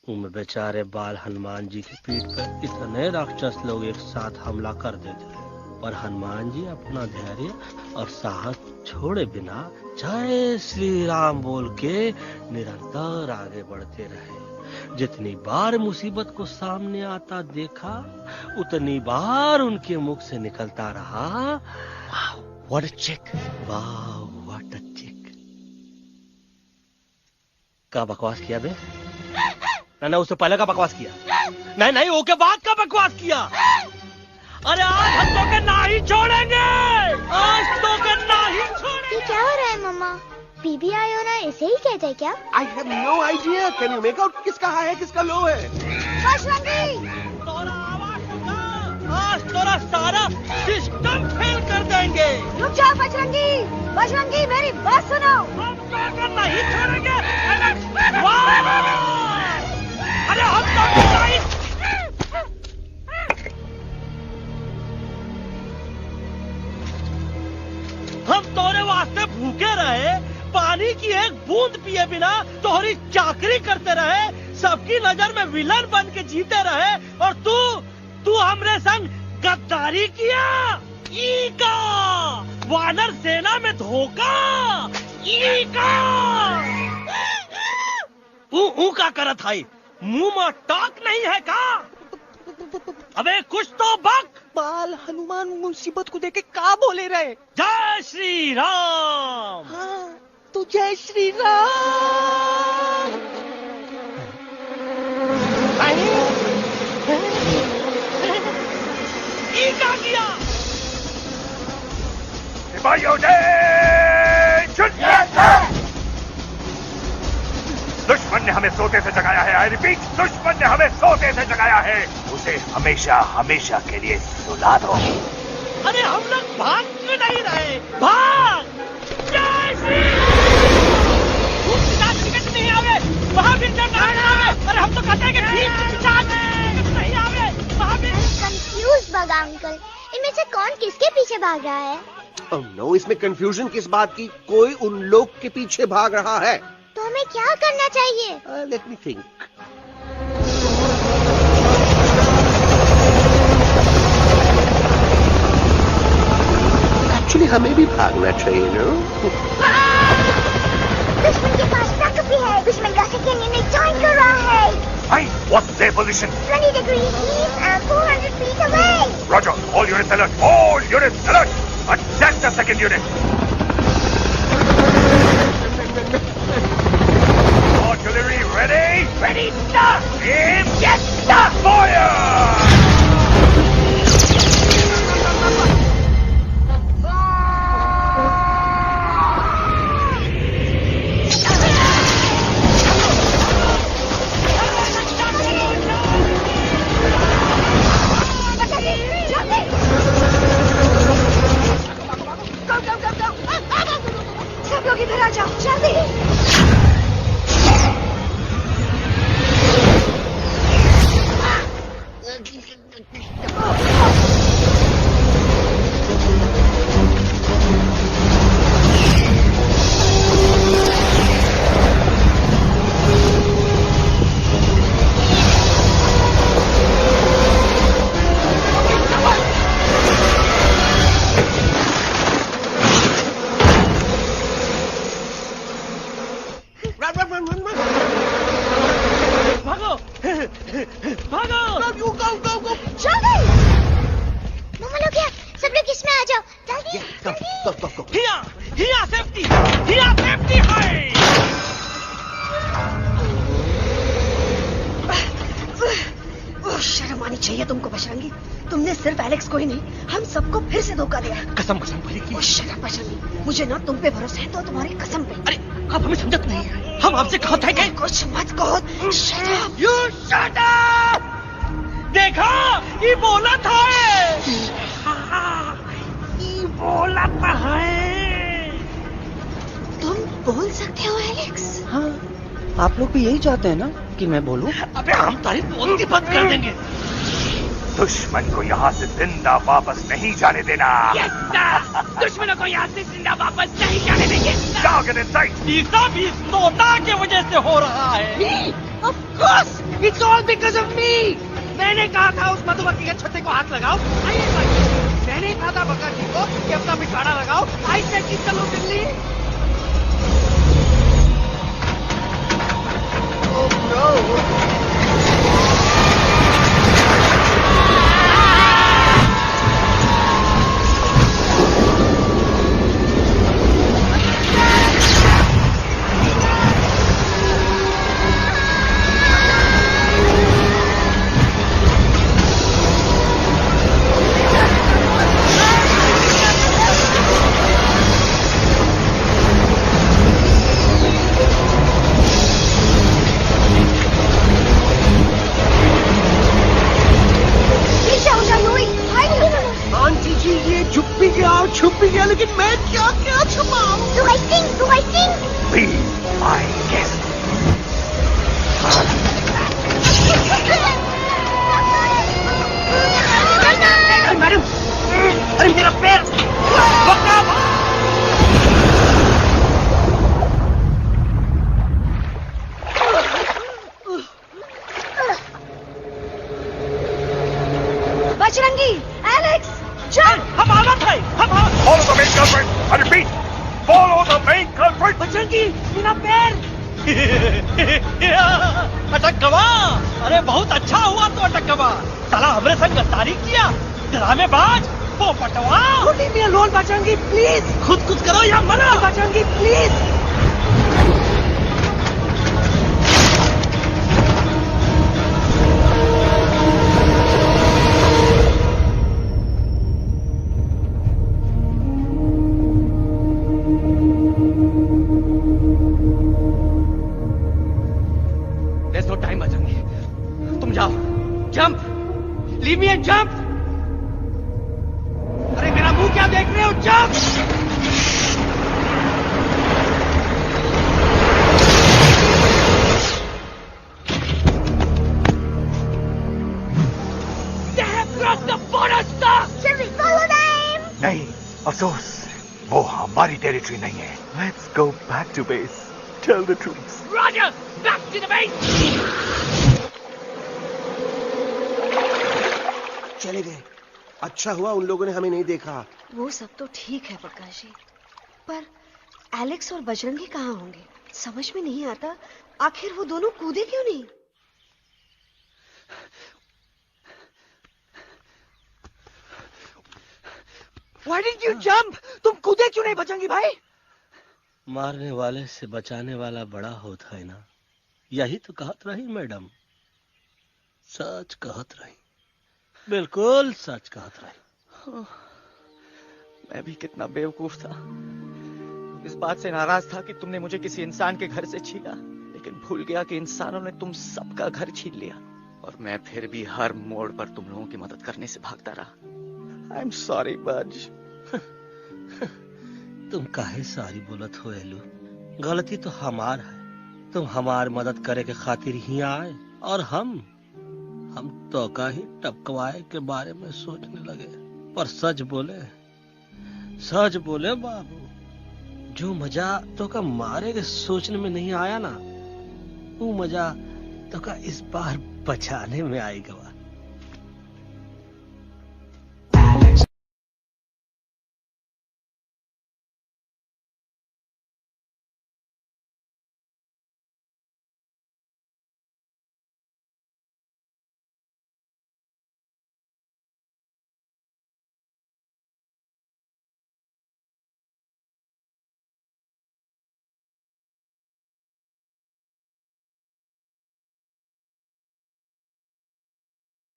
उनमें बेचारे बाल हनुमान जी की पीठ पर इतने राक्षस लोग एक साथ हमला कर देते हैं, पर हनुमान जी अपना धैर्य और साहस छोड़े बिना जय श्री राम बोल के निरंतर आगे बढ़ते रहे। जितनी बार मुसीबत को सामने आता देखा, उतनी बार उनके मुख से निकलता रहा, व्हाट अ चिक, वाह व्हाट अ चिक। का बकवास किया बे? ना उससे पहले का बकवास किया? नहीं उसके बाद का बकवास किया। अरे आज हम तो के नहीं छोड़ेंगे, आज तो के नहीं छोड़ेंगे। ये क्या हो रहा है मम्मा? बीबी आई हो ना, ऐसे ही कहते हैं क्या? I have no idea. Can you make out किसका हाई है किसका लो है? तोरा आवाज सुना, आज तोरा सारा सिस्टम फेल कर देंगे। रुक जाओ बजरंगी, मेरी बात सुनो। हम तो के नहीं छोड़ेंगे। अरे हम तो के नहीं। हम तोरे वास्ते भूखे रहे, पानी की एक बूंद पिए बिना तोहरी चाकरी करते रहे, सबकी नजर में विलन बन के जीते रहे, और तू हमरे संग गद्दारी किया। ई का वानर सेना में धोखा, ई का का करत है, मुंह में टाक नहीं है का? अबे कुछ तो बक। बाल हनुमान मुसीबत को देखे का बोले रहे? जय श्री राम। हाँ, तो जय श्री राम। ये क्या किया? सिपाहियों ने दुश्मन ने हमें सोते से जगाया है। आई रिपीट, दुश्मन ने हमें सोते से जगाया है। उसे हमेशा हमेशा के लिए सुला दो। अरे हम लोग भाग क्यों नहीं रहे? भाग! जय श्री टिकट नहीं आवे, महावीर जब नहीं आवे। अरे हम तो कहते हैं कि टिकट नहीं आवे, महावीर। कंफ्यूज बगा अंकल, इनमें से कौन किसके पीछे भाग रहा है? ओह नो, इसमें कंफ्यूजन किस बात की? कोई उन लोग के पीछे भाग रहा है। तो हमें क्या करना चाहिए? Let me think. एक्चुअली हमें भी भागना चाहिए नो। दुश्मन के पास ताकत भी है। दुश्मन का सेकेंड यूनिट ज्वाइन कर रहा है। Hey, what's their position? 20 degrees east and 400 feet away. Roger. All units alert. All units alert. Attack the second unit. Artillery ready? Ready, start! Aim, get, start! Fire! सब लोग इधर आ जाओ, जल्दी। शर्म आनी चाहिए तुमको बजरंगी। तुमने सिर्फ एलेक्स को ही नहीं, हम सबको फिर से धोखा दिया। कसम कसम भली की। शर्म बजरंगी, मुझे ना तुम पे भरोसा है तो तुम्हारी कसम पे। अरे आप हमें समझत नहीं है। हम आपसे कहा था कि कुछ मत कहो। You shut up! देखा, ये बोला था। ये बोला था है। तुम बोल सकते हो एलेक्स? हाँ, आप लोग भी यही चाहते हैं ना कि मैं बोलूं? अबे हम तारीफ बोलती बंद कर देंगे। दुश्मन को यहाँ से जिंदा वापस नहीं जाने देना। दुश्मनों को यहाँ से जिंदा वापस नहीं जाने देंगे। Target in sight. ये सब इस तोता की वजह से हो रहा है। Me? Of course! It's all because of me! मैंने कहा था उस मधुमक्खी के छत्ते को हाथ लगाओ। आइए भाई, मैंने कहा था बकर जी को कि अपना पिछवाड़ा लगाओ। आई से कि चलो दिल्ली। Oh no! छुप भी गया, लेकिन मैं क्या क्या छुपाऊं? Do I sing? Be my guest. Madam, अरे मेरा पैर! बजरंगी, एलेक्स, चल! हम आना था, Follow the main culprit. I repeat, follow the main culprit. Bajrangi, मेरा पैर! अटक गवा! अरे बहुत अच्छा हुआ तो अटक गवा। साला हमरे संग गद्दारी किया, ड्रामेबाज, पोपटवा। Leave me alone, Bajrangi, please. खुद कुछ करो या मरो। Bajrangi, please. There's no time, Bajrangi. तुम जाओ, jump, leave me and jump। अरे मेरा मुंह क्या देख रहे हो, jump. They have crossed the border, sir. Shall we follow them? नहीं, अफसोस, वो हमारी टेरिटरी नहीं है। Let's go back to base. Tell the troops. Roger, back to the base. चले गए। अच्छा हुआ उन लोगों ने हमें नहीं देखा, वो सब तो ठीक है प्रकाश जी, पर एलेक्स और बजरंगी कहाँ होंगे? समझ में नहीं आता, आखिर वो दोनों कूदे क्यों नहीं? Why didn't you jump? तुम कूदे क्यों नहीं बजरंगी भाई? मारने वाले से बचाने वाला बड़ा होता है ना, यही तो कहत रही मैडम। सच कहत रही, बिल्कुल सच कहत रही। मैं भी कितना बेवकूफ था। इस बात से नाराज था कि तुमने मुझे किसी इंसान के घर से छीना, लेकिन भूल गया कि इंसानों ने तुम सबका घर छीन लिया और मैं फिर भी हर मोड़ पर तुम लोगों की मदद करने से भागता रहा। I'm sorry, बज। तुम काहे सारी बोलत हो एलू? गलती तो हमार है। तुम हमार मदद करे के खातिर ही आए और हम तो का ही टपकवाए के बारे में सोचने लगे। पर सच बोले बाबू, जो मजा तो का मारे के सोचने में नहीं आया ना, वो मजा तो का इस बार बचाने में आएगा।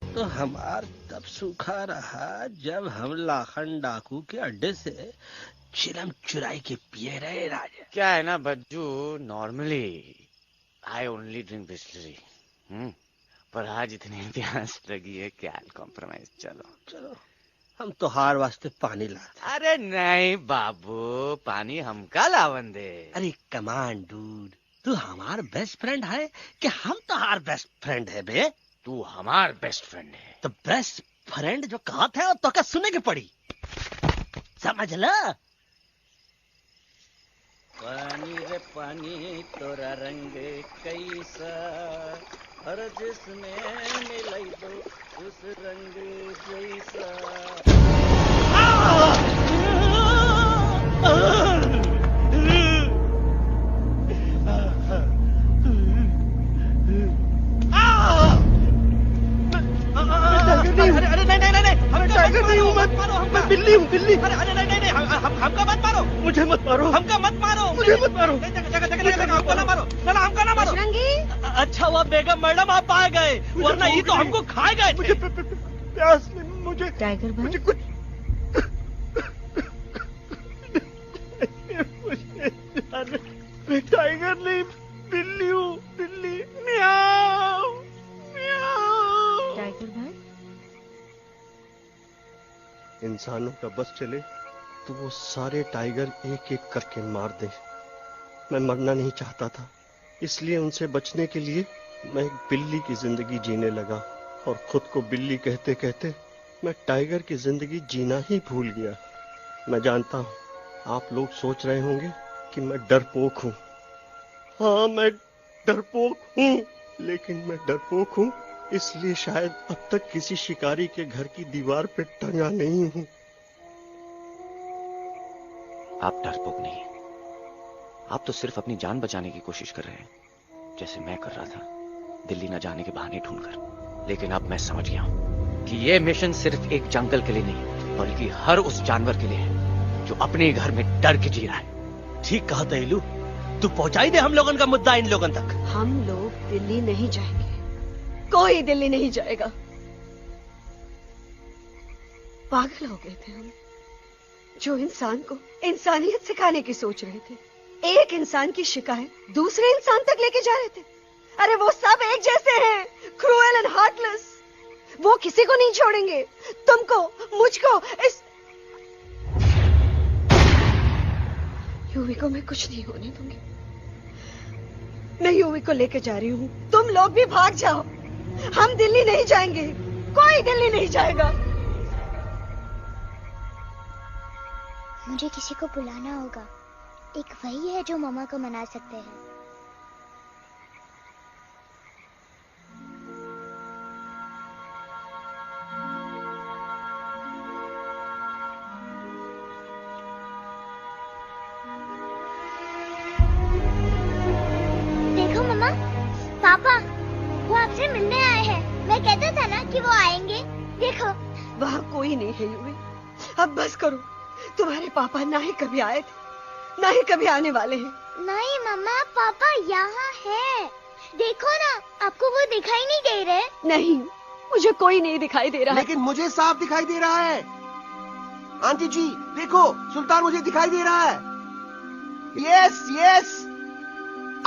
तो हमार तब सूखा रहा जब हम लाखन डाकू के अड्डे से चिलम चुराई के पिए रहे राजा। क्या है ना Bajju, normally I only drink Bisleri, पर आज इतनी प्यास लगी है क्या कॉम्प्रोमाइज। चलो हम तो हार वास्ते पानी ला। अरे नहीं बाबू, पानी हमका लावन दे। अरे कमान डूड, तू हमार बेस्ट फ्रेंड है कि हम तो हार बेस्ट फ्रेंड है बे? तू हमार बेस्ट फ्रेंड है। तो बेस्ट फ्रेंड जो कहा था तो क्या सुने के पड़ी, समझ ला। पानी रे पानी तोरा रंग कैसा, हर जिसमें मिलाई दो उस रंग जैसा। अरे नहीं, हमें टाइगर नहीं हूँ मैं बिल्ली हूँ, बिल्ली। अरे नहीं, हमका मत मारो, मुझे मत मारो, हमका मत मारो, मुझे मत मारो, हमको ना मारो, ना हमका ना मारो। अच्छा हुआ बेगम मैडम आप आ गए, वरना ये तो हमको खा गए। मुझे प्यास में मुझे टाइगर भाई, मुझे कुछ मैं टाइगर नहीं, बिल्ली हूँ, बिल्ली। म्याऊ म्याऊ। टाइगर भाई, इंसानों का बस चले तो वो सारे टाइगर एक एक करके मार दे। मैं मरना नहीं चाहता था, इसलिए उनसे बचने के लिए मैं एक बिल्ली की जिंदगी जीने लगा और खुद को बिल्ली कहते कहते मैं टाइगर की जिंदगी जीना ही भूल गया। मैं जानता हूँ आप लोग सोच रहे होंगे कि मैं डरपोक हूँ। हाँ, मैं डरपोक हूँ, लेकिन मैं डरपोक हूँ इसलिए शायद अब तक किसी शिकारी के घर की दीवार पे टंगा नहीं हूँ। आप डरपोक नहीं, आप तो सिर्फ अपनी जान बचाने की कोशिश कर रहे हैं, जैसे मैं कर रहा था दिल्ली न जाने के बहाने ढूंढकर। लेकिन अब मैं समझ गया हूं कि यह मिशन सिर्फ एक जंगल के लिए नहीं, बल्कि हर उस जानवर के लिए है जो अपने घर में डर के जी रहा है। ठीक कहा तैलू, तू पहुंचाई दे हम लोगन का मुद्दा इन लोगन तक। हम लोग दिल्ली नहीं जाएंगे, कोई दिल्ली नहीं जाएगा। पागल हो गए थे हम, जो इंसान को इंसानियत सिखाने की सोच रहे थे, एक इंसान की शिकायत दूसरे इंसान तक लेके जा रहे थे। अरे वो सब एक जैसे हैं, क्रूएल एंड हार्टलेस। वो किसी को नहीं छोड़ेंगे, तुमको, मुझको, इस यूवी को मैं कुछ नहीं होने दूंगी। मैं यूवी को लेके जा रही हूँ, तुम लोग भी भाग जाओ। हम दिल्ली नहीं जाएंगे, कोई दिल्ली नहीं जाएगा। मुझे किसी को बुलाना होगा, एक वही है जो मामा को मना सकते हैं। वहाँ कोई नहीं है यूवी। अब बस करो। तुम्हारे पापा ना ही कभी आए थे, ना ही कभी आने वाले हैं। नहीं मम्मा, पापा यहाँ है। देखो ना, आपको वो दिखाई नहीं दे रहे? नहीं, मुझे कोई नहीं दिखाई दे रहा। लेकिन मुझे साफ दिखाई दे रहा है। आंटी जी देखो, सुल्तान मुझे दिखाई दे रहा है। Yes yes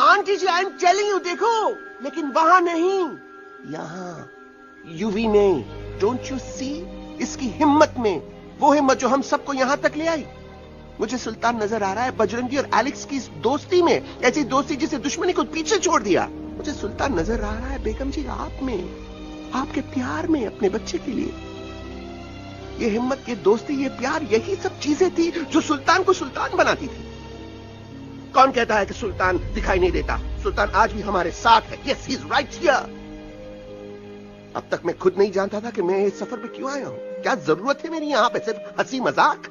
aunty ji, I am telling you, देखो। लेकिन वहां नहीं, यहाँ यूवी नहीं। Don't you see? इसकी हिम्मत में, वो हिम्मत जो हम सबको यहाँ तक ले आई। मुझे सुल्तान नजर आ रहा है बजरंगी और एलेक्स की इस दोस्ती में, ऐसी दोस्ती जिसे दुश्मनी को पीछे छोड़ दिया। मुझे सुल्तान नजर आ रहा है बेगम जी आप में, आपके प्यार में अपने बच्चे के लिए। ये हिम्मत, ये दोस्ती, ये प्यार, यही सब चीजें थी जो सुल्तान को सुल्तान बनाती थी। कौन कहता है कि सुल्तान दिखाई नहीं देता? सुल्तान आज भी हमारे साथ है। Yes, he is right here. अब तक मैं खुद नहीं जानता था कि मैं इस सफर पे क्यों आया हूं। क्या जरूरत है मेरी यहाँ पे सिर्फ हंसी मजाक?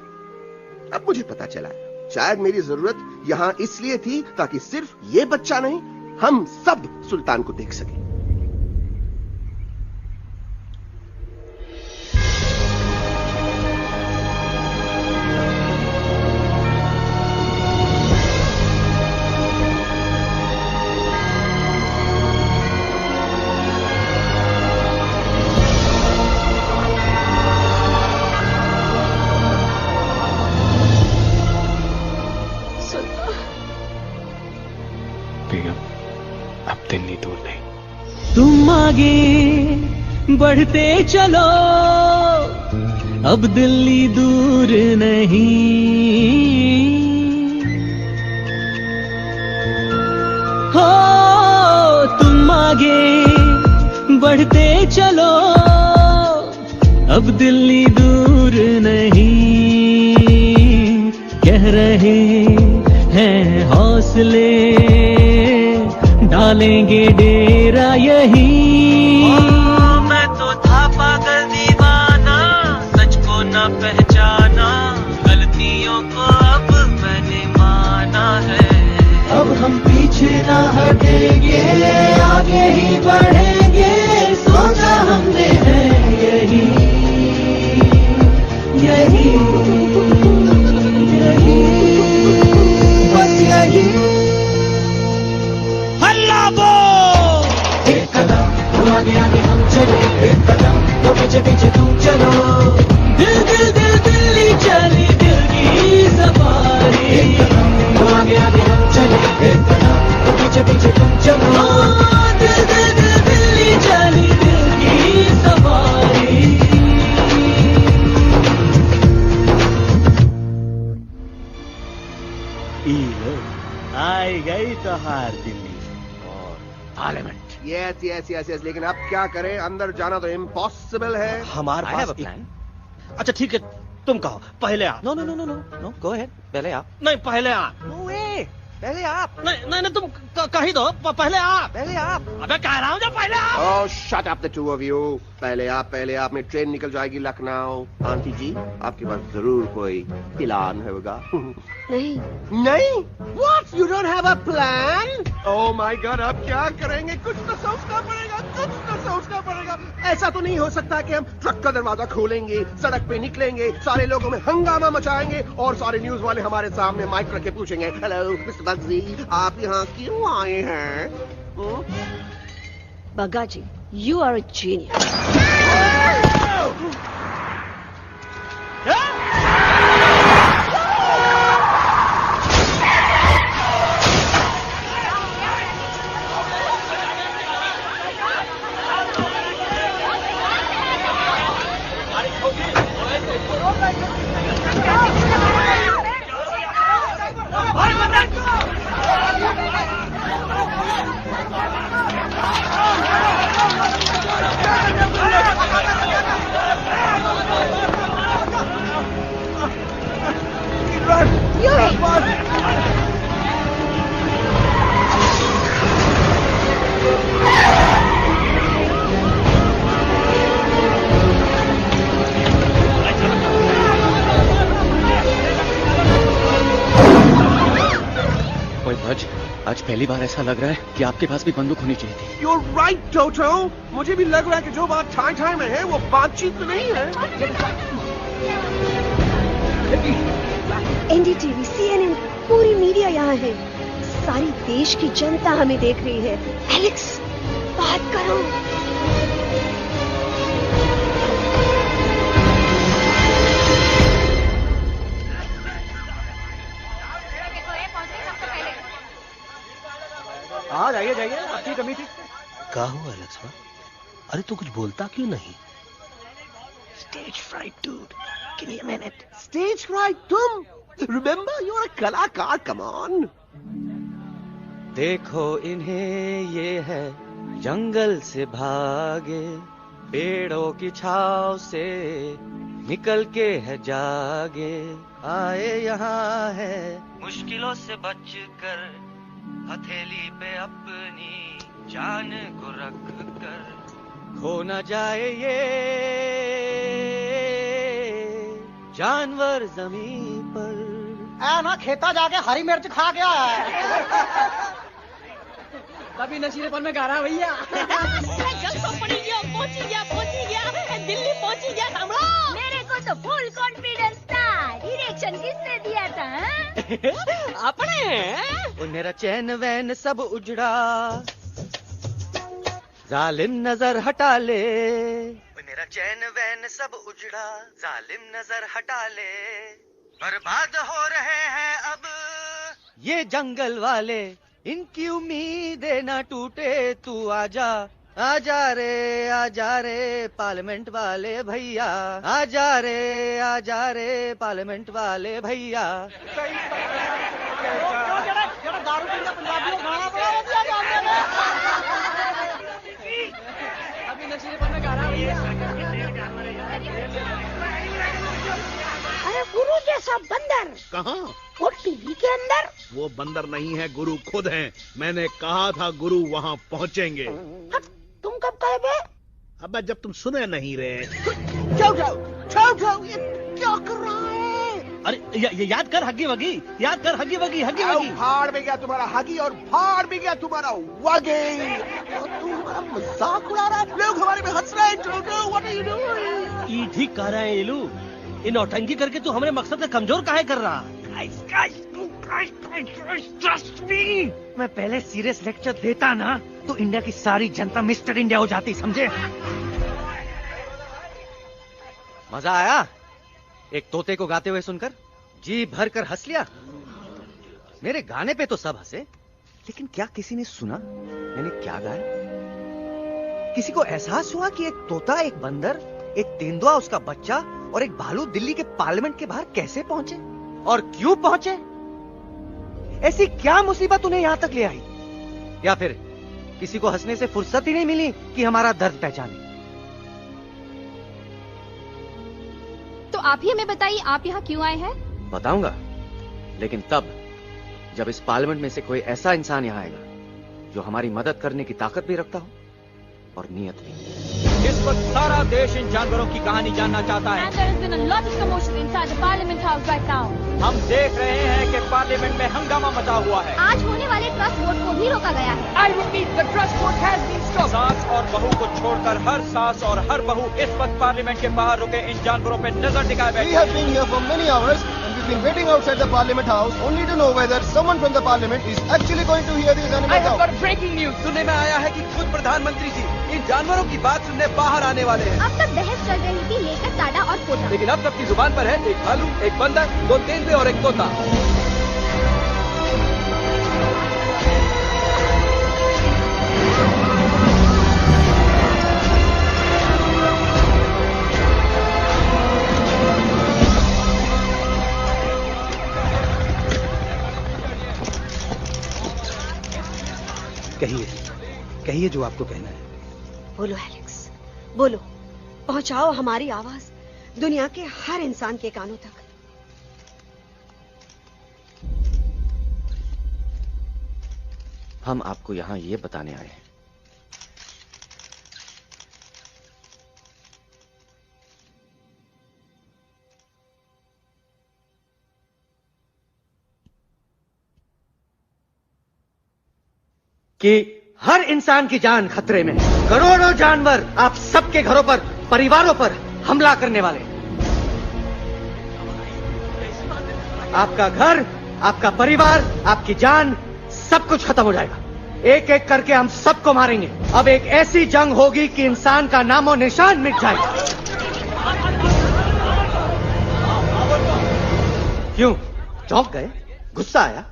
अब मुझे पता चला, शायद मेरी जरूरत यहाँ इसलिए थी ताकि सिर्फ ये बच्चा नहीं, हम सब सुल्तान को देख सके। तुम आगे बढ़ते चलो, अब दिल्ली दूर नहीं। हो तुम आगे बढ़ते चलो, अब दिल्ली दूर नहीं। कह रहे हैं हौसले, डालेंगे डेरा यही। मैं तो था पागल दीवाना, सच को न पहचाना, गलतियों को अब मैंने माना है। अब हम पीछे ना हटेंगे, आगे ही बढ़ेंगे, सोचा हमने है यही यही यही, बस यही। एक कदम तो आगे आगे हम चले, एक कदम तो पीछे पीछे तुम चलो। दिल दिल दिल दिल्ली चली, दिल की सफारी। एक कदम तो आगे आगे हम चले, एक कदम तो पीछे पीछे तुम चलो। दिल दिल दिल दिल्ली चली, दिल की सफारी। आई गई तो हार Delhi parliament. Yes yes yes yes, लेकिन अब क्या करें? अंदर जाना तो इम्पॉसिबल है। हमारे पास प्लान। अच्छा ठीक है, तुम कहो, पहले आप। No no no no no no, go ahead, पहले आप। नहीं, पहले आप। नो वे, पहले आप। नहीं नहीं, तुम कही दो, पहले आप। पहले आप। अबे कह रहा हूँ, जब पहले आप। Oh shut up the two of you. पहले आप में ट्रेन निकल जाएगी लखनऊ। आंटी जी, आपके पास जरूर कोई प्लान होगा। नहीं नहीं? What? You don't have a plan? Oh my God, अब क्या करेंगे? कुछ तो सोचना पड़ेगा, कुछ तो सोचना पड़ेगा। ऐसा तो नहीं हो सकता कि हम ट्रक का दरवाजा खोलेंगे, सड़क पे निकलेंगे, सारे लोगों में हंगामा मचाएंगे और सारे न्यूज वाले हमारे सामने माइक रख के पूछेंगे, हेलो मिस्टर बग्जी, आप यहाँ क्यों आए हैं? बग्गा जी, you are a genius. आज पहली बार ऐसा लग रहा है कि आपके पास भी बंदूक होनी चाहिए थी। You're right, Toto. मुझे भी लग रहा है कि जो बात ठाई में है वो बातचीत में नहीं है। एनडीटीवी, CNN, पूरी मीडिया यहाँ है। सारी देश की जनता हमें देख रही है। एलेक्स, बात करो। हाँ जाइए जाइए, आपकी कमी थी। क्या हुआ एलेक्स? अरे तू कुछ बोलता क्यों नहीं? Stage fright, dude. Give me a minute. Stage fright, तुम? Remember, you're a कलाकार. Come on. देखो इन्हें, ये है जंगल से भागे, पेड़ों की छाव से निकल के है जागे, आए यहाँ है मुश्किलों से बचकर, हथेली पे अपनी जान को रख कर, खो न जाए ये जानवर जमीन पर। ना खेता जाके हरी मिर्च खा गया है। कभी नशीलेपन में गा रहा भैया। पहुंची गया, दिल्ली पहुंची गया। मेरे को तो फुल कॉन्फिडेंस था। डायरेक्शन किसने दिया था? अपने। मेरा चैन वैन सब उजड़ा, जालिम नजर हटा ले। मेरा चैन वैन सब उजड़ा, जालिम नजर हटा ले। बर्बाद हो रहे हैं अब ये जंगल वाले, इनकी उम्मीदें न टूटे, तू आजा आजा रे पार्लियामेंट वाले भैया, आजा रे पार्लियामेंट वाले भैया। अभी नशीलेपन में गा रहा भैया। अरे गुरु जैसा बंदर कहाँ? और टीवी के अंदर। वो बंदर नहीं है, गुरु खुद हैं। मैंने कहा था गुरु वहाँ पहुँचेंगे। तुम कब कहे बे? अबे जब तुम सुने नहीं रहे। छोटो, ये क्या कर रहा है? अरे याद कर हगी वगी, भाड़ में गया तुम्हारा हगी और भाड़ में गया तुम्हारा वगे। तुम हमारा मजाक उड़ा रहा है, लोग हमारे में हंस रहे हैं। छोटो, व्हाट आर यू डूइंग? ये ठीक कह रहे हैं इलू। इन नौटंकी करके तू हमारे मकसद से कमजोर काहे कर रहा? मैं पहले सीरियस लेक्चर देता ना तो इंडिया की सारी जनता मिस्टर इंडिया हो जाती, समझे? मजा आया एक तोते को गाते हुए सुनकर? जी भर कर हंस लिया। मेरे गाने पे तो सब हंसे, लेकिन क्या किसी ने सुना मैंने क्या गाया? किसी को एहसास हुआ कि एक तोता, एक बंदर, एक तेंदुआ, उसका बच्चा और एक भालू दिल्ली के पार्लियामेंट के बाहर कैसे पहुंचे और क्यों पहुंचे? ऐसी क्या मुसीबत उन्हें यहां तक ले आई? या फिर किसी को हंसने से फुर्सत ही नहीं मिली कि हमारा दर्द पहचाने? तो आप ही हमें बताइए, आप यहाँ क्यों आए हैं? बताऊंगा, लेकिन तब जब इस पार्लियामेंट में से कोई ऐसा इंसान यहाँ आएगा जो हमारी मदद करने की ताकत भी रखता हो और नीयत भी। इस वक्त सारा देश इन जानवरों की कहानी जानना चाहता है। हम देख रहे हैं कि पार्लियामेंट में हंगामा मचा हुआ है। आज होने वाले ट्रस्ट वोट को भी रोका गया है। सास और बहू को छोड़कर हर सास और हर बहू इस वक्त पार्लियामेंट के बाहर रुके इन जानवरों पे नजर टिकाए बैठे। Been waiting outside the Parliament House only to know whether someone from the Parliament is actually going to hear these animals out. Breaking news सुनने में आया है कि खुद प्रधानमंत्री जी इन जानवरों की बात सुनने बाहर आने वाले हैं। अब तक बहस चल रही थी लेकर टाडा और पोटा, लेकिन अब सबकी जुबान पर है एक भालू, एक बंदर, दो तेंदुए और एक तोता। कहिए जो आपको कहना है। बोलो एलेक्स, बोलो, पहुंचाओ हमारी आवाज दुनिया के हर इंसान के कानों तक। हम आपको यहाँ ये बताने आए हैं कि हर इंसान की जान खतरे में है। करोड़ों जानवर आप सबके घरों पर, परिवारों पर हमला करने वाले हैं। आपका घर, आपका परिवार, आपकी जान, सब कुछ खत्म हो जाएगा। एक एक करके हम सबको मारेंगे। अब एक ऐसी जंग होगी कि इंसान का नामो निशान मिट जाएगा। क्यों चौंक गए? गुस्सा आया?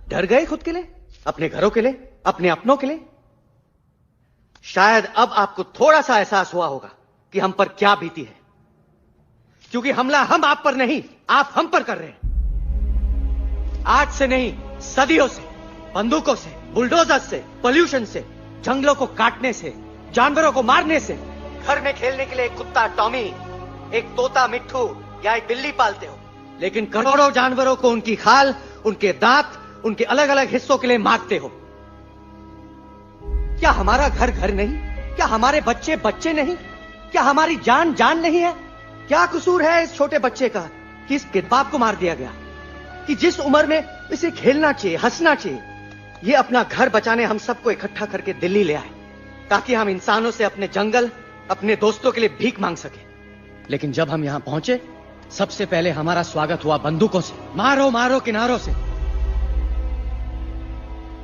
डर गए खुद के लिए, अपने घरों के लिए, अपने अपनों के लिए? शायद अब आपको थोड़ा सा एहसास हुआ होगा कि हम पर क्या बीती है, क्योंकि हमला हम आप पर नहीं, आप हम पर कर रहे हैं। आज से नहीं, सदियों से, बंदूकों से, बुलडोजर से, पोल्यूशन से, जंगलों को काटने से, जानवरों को मारने से। घर में खेलने के लिए एक कुत्ता टॉमी, एक तोता मिट्ठू या एक बिल्ली पालते हो, लेकिन करोड़ों जानवरों को उनकी खाल, उनके दांत, उनके अलग अलग हिस्सों के लिए मारते हो। क्या हमारा घर घर नहीं? क्या हमारे बच्चे बच्चे नहीं? क्या हमारी जान जान नहीं है? क्या कसूर है इस छोटे बच्चे का कि इस बाप को मार दिया गया, कि जिस उम्र में इसे खेलना चाहिए, हंसना चाहिए? ये अपना घर बचाने हम सबको इकट्ठा करके दिल्ली ले आए ताकि हम इंसानों से अपने जंगल, अपने दोस्तों के लिए भीख मांग सके। लेकिन जब हम यहां पहुंचे, सबसे पहले हमारा स्वागत हुआ बंदूकों से। मारो मारो किनारों से।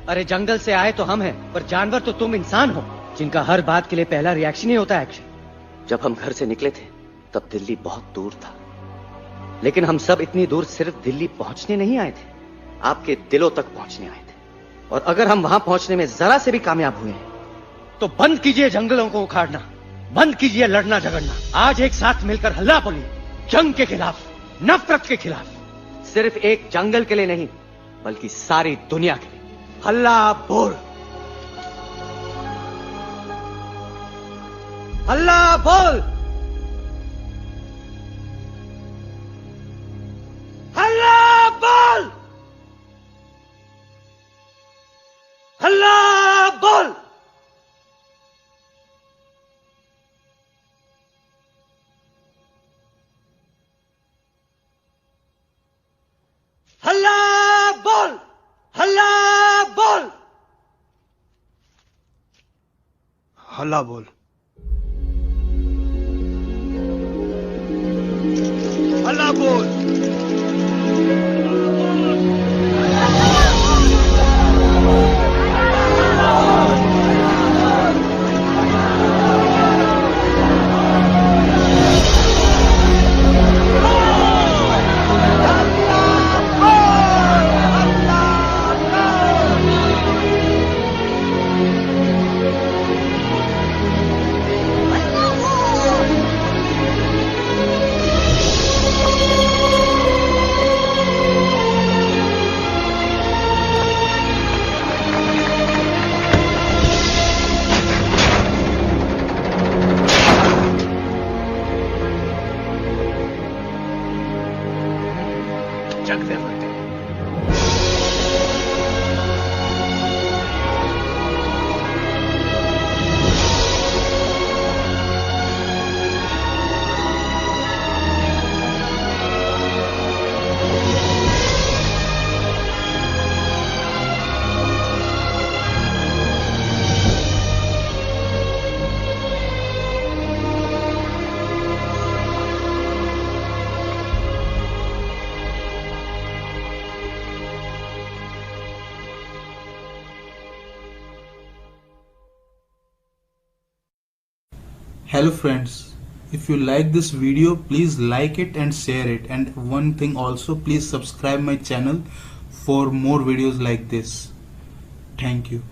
अरे जंगल से आए तो हम हैं, पर जानवर तो तुम इंसान हो, जिनका हर बात के लिए पहला रिएक्शन ही होता है एक्शन। जब हम घर से निकले थे तब दिल्ली बहुत दूर था, लेकिन हम सब इतनी दूर सिर्फ दिल्ली पहुंचने नहीं आए थे, आपके दिलों तक पहुंचने आए थे। और अगर हम वहां पहुंचने में जरा से भी कामयाब हुए हैं तो बंद कीजिए जंगलों को उखाड़ना, बंद कीजिए लड़ना झगड़ना। आज एक साथ मिलकर हल्ला बोलिए, जंग के खिलाफ, नफरत के खिलाफ। सिर्फ एक जंगल के लिए नहीं, बल्कि सारी दुनिया के लिए। हल्ला बोल, हल्ला बोल, हल्ला बोल, हल्ला बोल। हल्ला बोल, हल्ला बोल, हल्ला बोल, हल्ला बोल। Hello friends, if you like this video, please like it and share it, and one thing also, please subscribe my channel for more videos like this. Thank you.